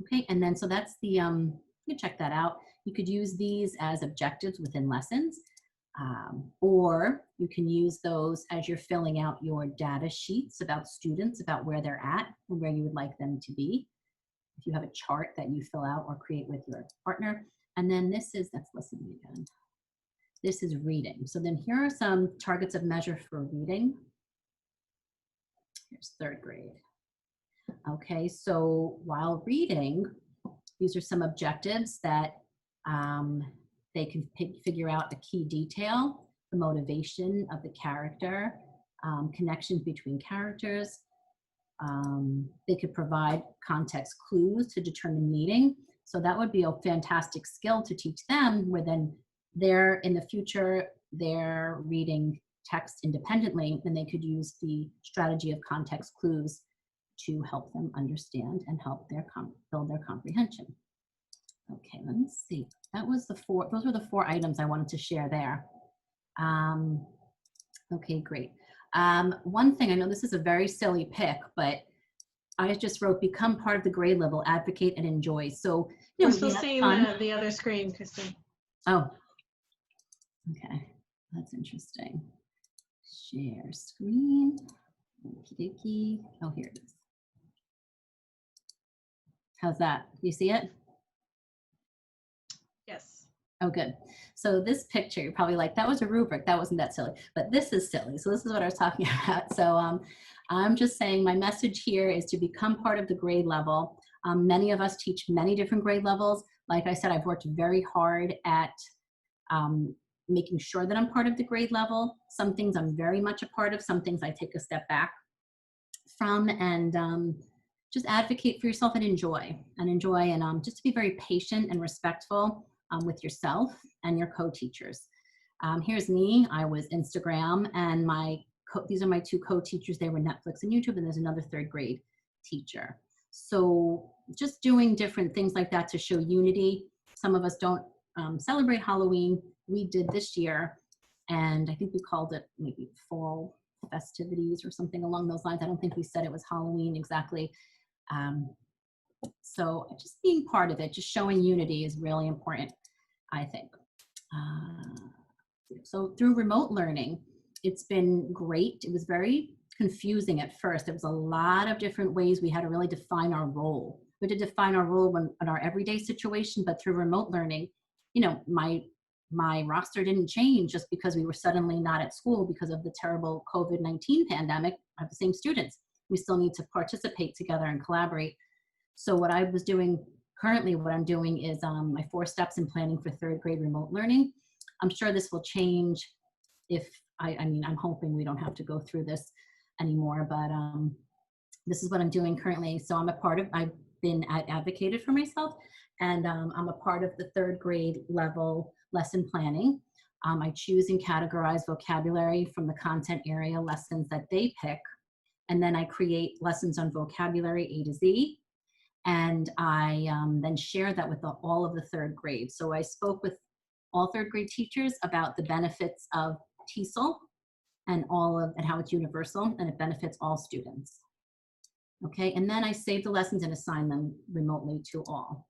Okay, and then so that's the, you can check that out. You could use these as objectives within lessons, or you can use those as you're filling out your data sheets about students, about where they're at and where you would like them to be. If you have a chart that you fill out or create with your partner. And then this is, that's listening again. This is reading. So then here are some targets of measure for reading. Here's 3rd grade. Okay, so while reading, these are some objectives that they can figure out a key detail, the motivation of the character, connections between characters. They could provide context clues to determine meaning. So that would be a fantastic skill to teach them, where then they're in the future, they're reading text independently, and they could use the strategy of context clues to help them understand and help build their comprehension. Okay, let me see. That was those were the 4 items I wanted to share there. Okay, great. One thing, I know this is a very silly pick, but I just wrote, become part of the grade level, advocate and enjoy. So, We're still seeing the other screen, Christine. Oh, okay. That's interesting. Share screen. Okey-dokey. Oh, here it is. How's that? You see it? Yes. Oh, good. So this picture, you're probably like, that was a rubric. That wasn't that silly. But this is silly. So this is what I was talking about. So I'm just saying my message here is to become part of the grade level. Many of us teach many different grade levels. Like I said, I've worked very hard at making sure that I'm part of the grade level. Some things I'm very much a part of. Some things I take a step back from, and just advocate for yourself and enjoy, and just to be very patient and respectful with yourself and your co-teachers. Here's me. I was Instagram, and these are my 2 co-teachers. They were Netflix and YouTube, and there's another 3rd grade teacher. So just doing different things like that to show unity. Some of us don't celebrate Halloween. We did this year, and I think we called it maybe fall festivities or something along those lines. I don't think we said it was Halloween exactly. So just being part of it, just showing unity is really important, I think. So through remote learning, it's been great. It was very confusing at first. There was a lot of different ways we had to really define our role. We had to define our role in our everyday situation, but through remote learning, my roster didn't change just because we were suddenly not at school because of the terrible COVID-19 pandemic. I have the same students. We still need to participate together and collaborate. So what I was doing currently, what I'm doing is my 4 steps in planning for 3rd grade remote learning. I'm sure this will change if, I'm hoping we don't have to go through this anymore, but this is what I'm doing currently. So I've been advocated for myself, and I'm a part of the 3rd grade level lesson planning. I choose and categorize vocabulary from the content area lessons that they pick, and then I create lessons on vocabulary A to Z, and I then share that with all of the 3rd grade. So I spoke with all 3rd grade teachers about the benefits of TESOL and how it's universal and it benefits all students. Okay, and then I save the lessons and assign them remotely to all.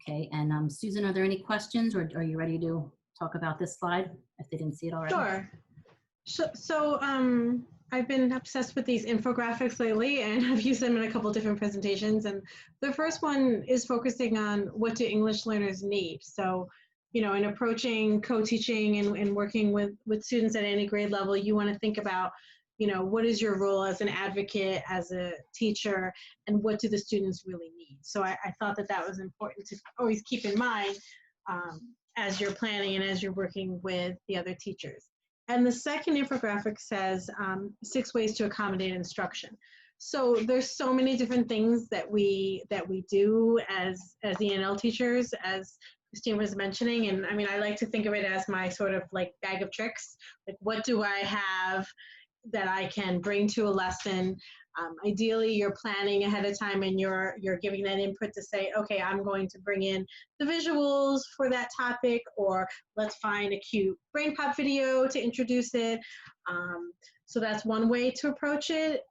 Okay, and Susan, are there any questions, or are you ready to talk about this slide if they didn't see it already? Sure. So I've been obsessed with these infographics lately, and I've used them in a couple different presentations. And the first one is focusing on what do English learners need. So, you know, in approaching co-teaching and working with students at any grade level, you want to think about, you know, what is your role as an advocate, as a teacher, and what do the students really need? So I thought that that was important to always keep in mind as you're planning and as you're working with the other teachers. And the second infographic says 6 ways to accommodate instruction. So there's so many different things that we do as ENL teachers, as Christine was mentioning. And I mean, I like to think of it as my sort of like bag of tricks. Like, what do I have that I can bring to a lesson? Ideally, you're planning ahead of time and you're giving that input to say, okay, I'm going to bring in the visuals for that topic, or let's find a cute brain pop video to introduce it. So that's one way to approach it.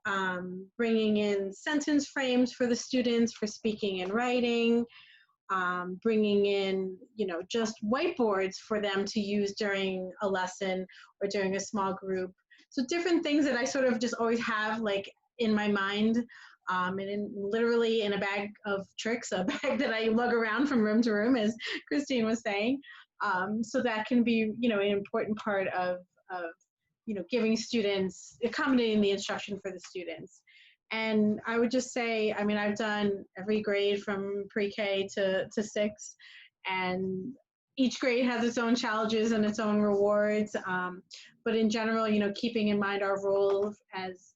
Bringing in sentence frames for the students for speaking and writing. Bringing in, you know, just whiteboards for them to use during a lesson or during a small group. So different things that I sort of just always have like in my mind, and literally in a bag of tricks, a bag that I lug around from room to room, as Christine was saying. So that can be, you know, an important part of you know, giving students, accommodating the instruction for the students. And I would just say, I mean, I've done every grade from pre-K to 6, and each grade has its own challenges and its own rewards. But in general, you know, keeping in mind our role as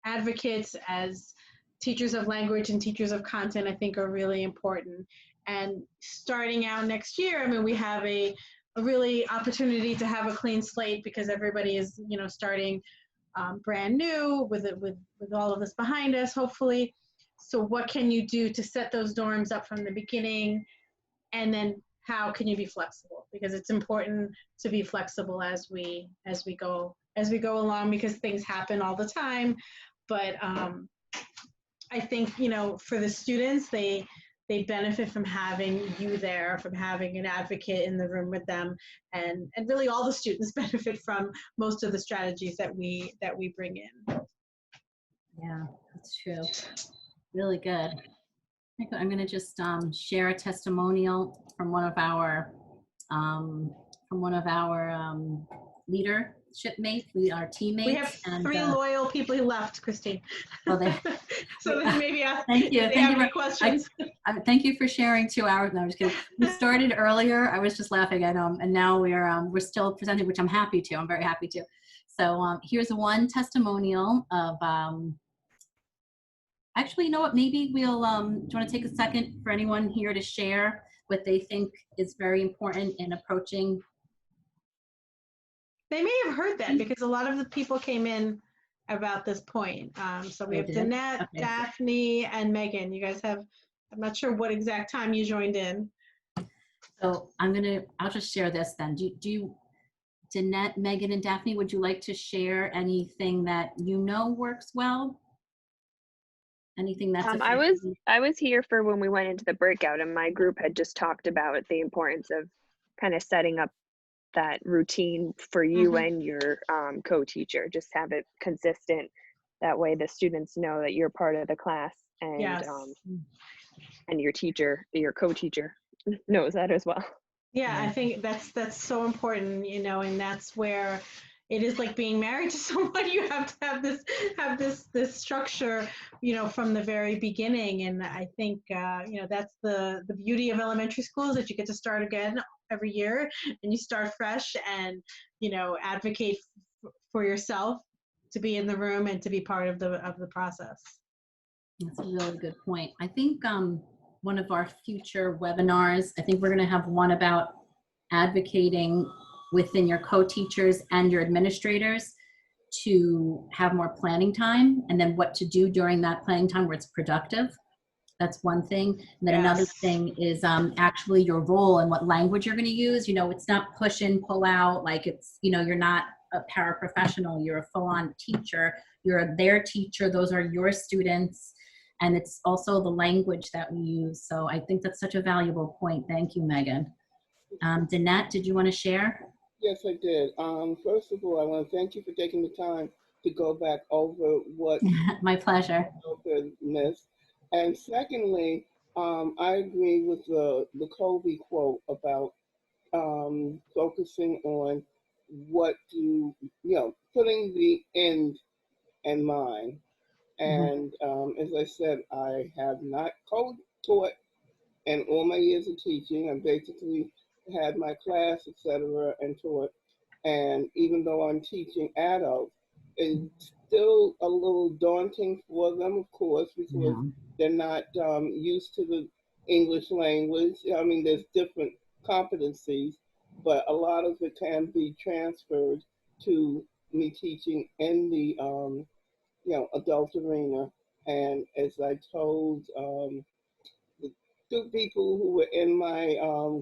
advocates, as teachers of language and teachers of content, I think are really important. And starting out next year, I mean, we have a really opportunity to have a clean slate because everybody is, you know, starting brand new with all of this behind us, hopefully. So what can you do to set those norms up from the beginning? And then how can you be flexible? Because it's important to be flexible as we go along, because things happen all the time. But I think, you know, for the students, they benefit from having you there, from having an advocate in the room with them, and really all the students benefit from most of the strategies that we bring in. Yeah, that's true. Really good. I'm going to just share a testimonial from one of our leadership mates, our teammates. We have 3 loyal people who left, Christine. Oh, so then maybe ask thank you. if they have any questions. Thank you for sharing 2 hours. No, I'm just kidding. We started earlier. I was just laughing at and now we're still presenting, which I'm happy to. I'm very happy to. So here's one testimonial of. Actually, you know what? Maybe we'll. Do you want to take a second for anyone here to share what they think is very important in approaching? They may have heard that because a lot of the people came in about this point. So we have Danette, okay, Daphne, and Megan. You guys have, I'm not sure what exact time you joined in. So I'll just share this then. Do you, Danette, Megan, and Daphne, would you like to share anything that you know works well? Anything that's I was here for when we went into the breakout, and my group had just talked about the importance of kind of setting up that routine for you and your co-teacher. Just have it consistent. That way the students know that you're part of the class, and yes. And your teacher, your co-teacher knows that as well. Yeah, I think that's so important, you know, and that's where it is like being married to someone. You have to have this structure, you know, from the very beginning. And I think, you know, that's the beauty of elementary school, is that you get to start again every year and you start fresh and, you know, advocate for yourself to be in the room and to be part of the process. That's a really good point. I think one of our future webinars, I think we're going to have one about advocating within your co-teachers and your administrators to have more planning time, and then what to do during that planning time where it's productive. That's one thing. And then yes. Another thing is actually your role and what language you're going to use. You know, it's not push in, pull out, like it's, you know, you're not a paraprofessional, you're a full-on teacher, you're their teacher, those are your students, and it's also the language that we use. So I think that's such a valuable point. Thank you, Megan. Danette, did you want to share? Yes, I did. First of all, I want to thank you for taking the time to go back over what My pleasure. you missed. And secondly, I agree with the Kobe quote about focusing on what putting the end in mind. And as I said, I have not code taught in all my years of teaching. I basically had my class, etc., and taught. And even though I'm teaching adults, it's still a little daunting for them, of course, because they're not used to the English language. I mean, there's different competencies, but a lot of it can be transferred to me teaching in the adult arena. And as I told the two people who were in my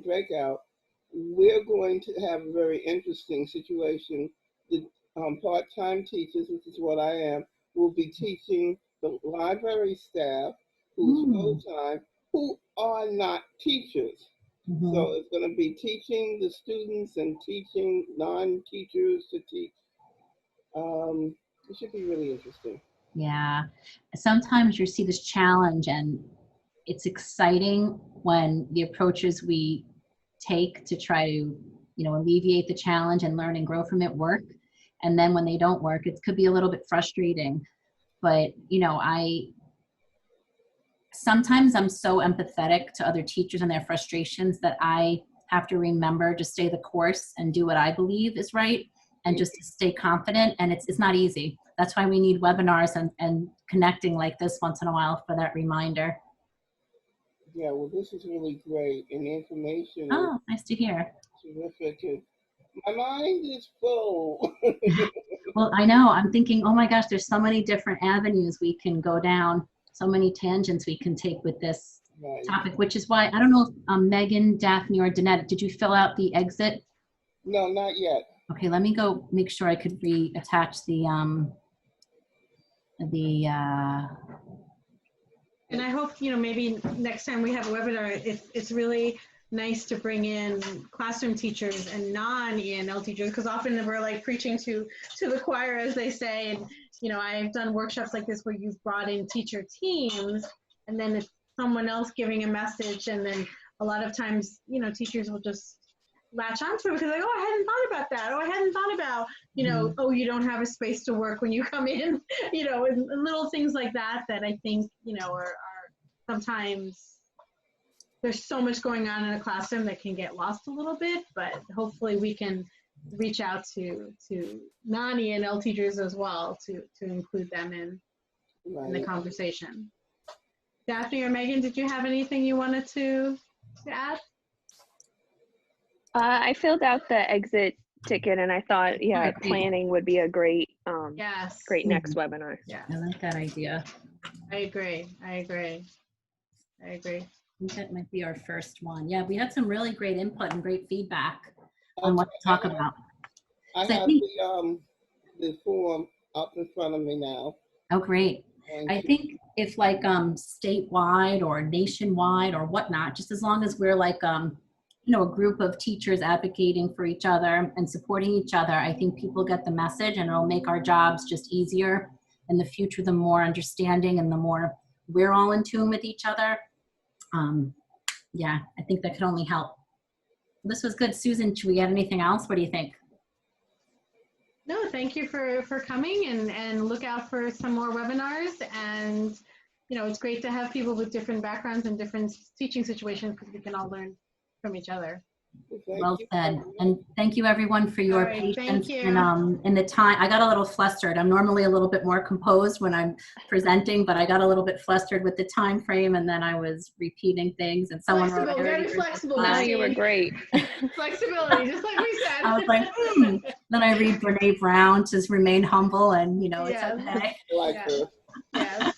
breakout, we're going to have a very interesting situation. The part-time teachers, which is what I am, will be teaching the library staff who's full-time, who are not teachers. So it's going to be teaching the students and teaching non-teachers to teach. It should be really interesting. Yeah. Sometimes you see this challenge, and it's exciting when the approaches we take to try to, alleviate the challenge and learn and grow from it work. And then when they don't work, it could be a little bit frustrating. But, sometimes I'm so empathetic to other teachers and their frustrations that I have to remember to stay the course and do what I believe is right, and just to stay confident. And it's not easy. That's why we need webinars and connecting like this once in a while for that reminder. Yeah, well, this is really great, and the information Oh, nice to hear. Terrific. My mind is full. Well, I know. I'm thinking, oh my gosh, there's so many different avenues we can go down, so many tangents we can take with this topic, which is why, I don't know if Megan, Daphne, or Danette, did you fill out the exit? No, not yet. Okay, let me go make sure I could reattach the And I hope, maybe next time we have a webinar, it's really nice to bring in classroom teachers and non-ENL teachers, because often we're like preaching to the choir, as they say. And, I've done workshops like this where you've brought in teacher teams, and then it's someone else giving a message. And then a lot of times, teachers will just latch onto it because like, oh, I hadn't thought about that. Oh, I hadn't thought about, oh, you don't have a space to work when you come in, and little things like that I think, are sometimes there's so much going on in a classroom that can get lost a little bit, but hopefully we can reach out to non-ENL teachers as well to include them in the conversation. Daphne or Megan, did you have anything you wanted to add? I filled out the exit ticket, and I thought, planning would be a great, great next webinar. Yeah, I like that idea. I agree. I think that might be our first one. Yeah, we had some really great input and great feedback on what to talk about. I have the form up in front of me now. Oh, great. I think if like statewide or nationwide or whatnot, just as long as we're like a group of teachers advocating for each other and supporting each other, I think people get the message, and it'll make our jobs just easier in the future, the more understanding and the more we're all in tune with each other. Yeah, I think that could only help. This was good. Susan, should we add anything else? What do you think? No, thank you for coming, and look out for some more webinars. And, it's great to have people with different backgrounds and different teaching situations, because we can all learn from each other. Well said. And thank you everyone for your patience. Thank you. And in the time, I got a little flustered. I'm normally a little bit more composed when I'm presenting, but I got a little bit flustered with the time frame, and then I was repeating things, and someone wrote very flexible. No, you were great. Flexibility, just like we said. I was like, Then I read Brene Brown, just remain humble, and it's okay. I like her. Yes.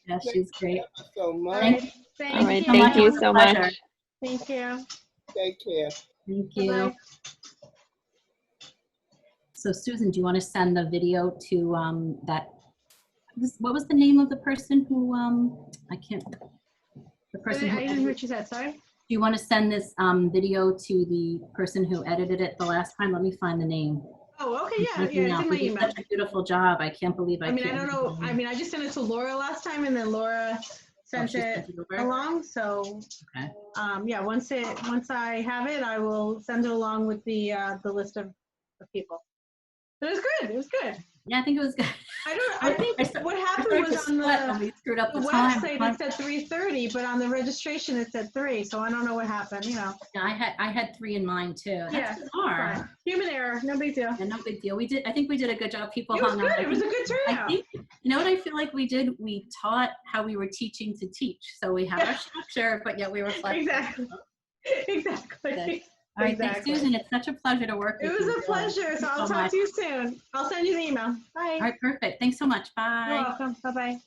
Yeah, she's great. So much. Thank you so much. Thank you. Take care. Thank you. Bye-bye. So Susan, do you want to send the video to what was the name of the person who, I can't, the person who I didn't hear what you said, sorry. do you want to send this video to the person who edited it the last time? Let me find the name. Oh, okay, yeah, it's in my He did email. such a beautiful job. I can't believe I mean, I don't know, I mean, I just sent it to Laura last time, and then Laura sent she it sent it over? along, so, Okay. yeah, once I have it, I will send it along with the list of people. But it was good, it was good. Yeah, I think it was good. I think what happened was on we screwed up the the time. website, it said 3:30, but on the registration, it said 3, so I don't know what happened, you know. Yeah, I had 3 in mind too. That's bizarre. Fine. Human error, no big deal. Yeah, no big deal. I think we did a good job. People It was hung good, out. it was a good I turnout. think, you know what I feel like we did? We taught how we were teaching to teach. So we have our structure, but yet we were flexible. Exactly. All right, thanks, Exactly. Susan. It's such a pleasure to work with It you. was a pleasure, so I'll talk to you soon. I'll send you the email. Bye. All right, perfect. Thanks so much. Bye. You're welcome. Bye-bye.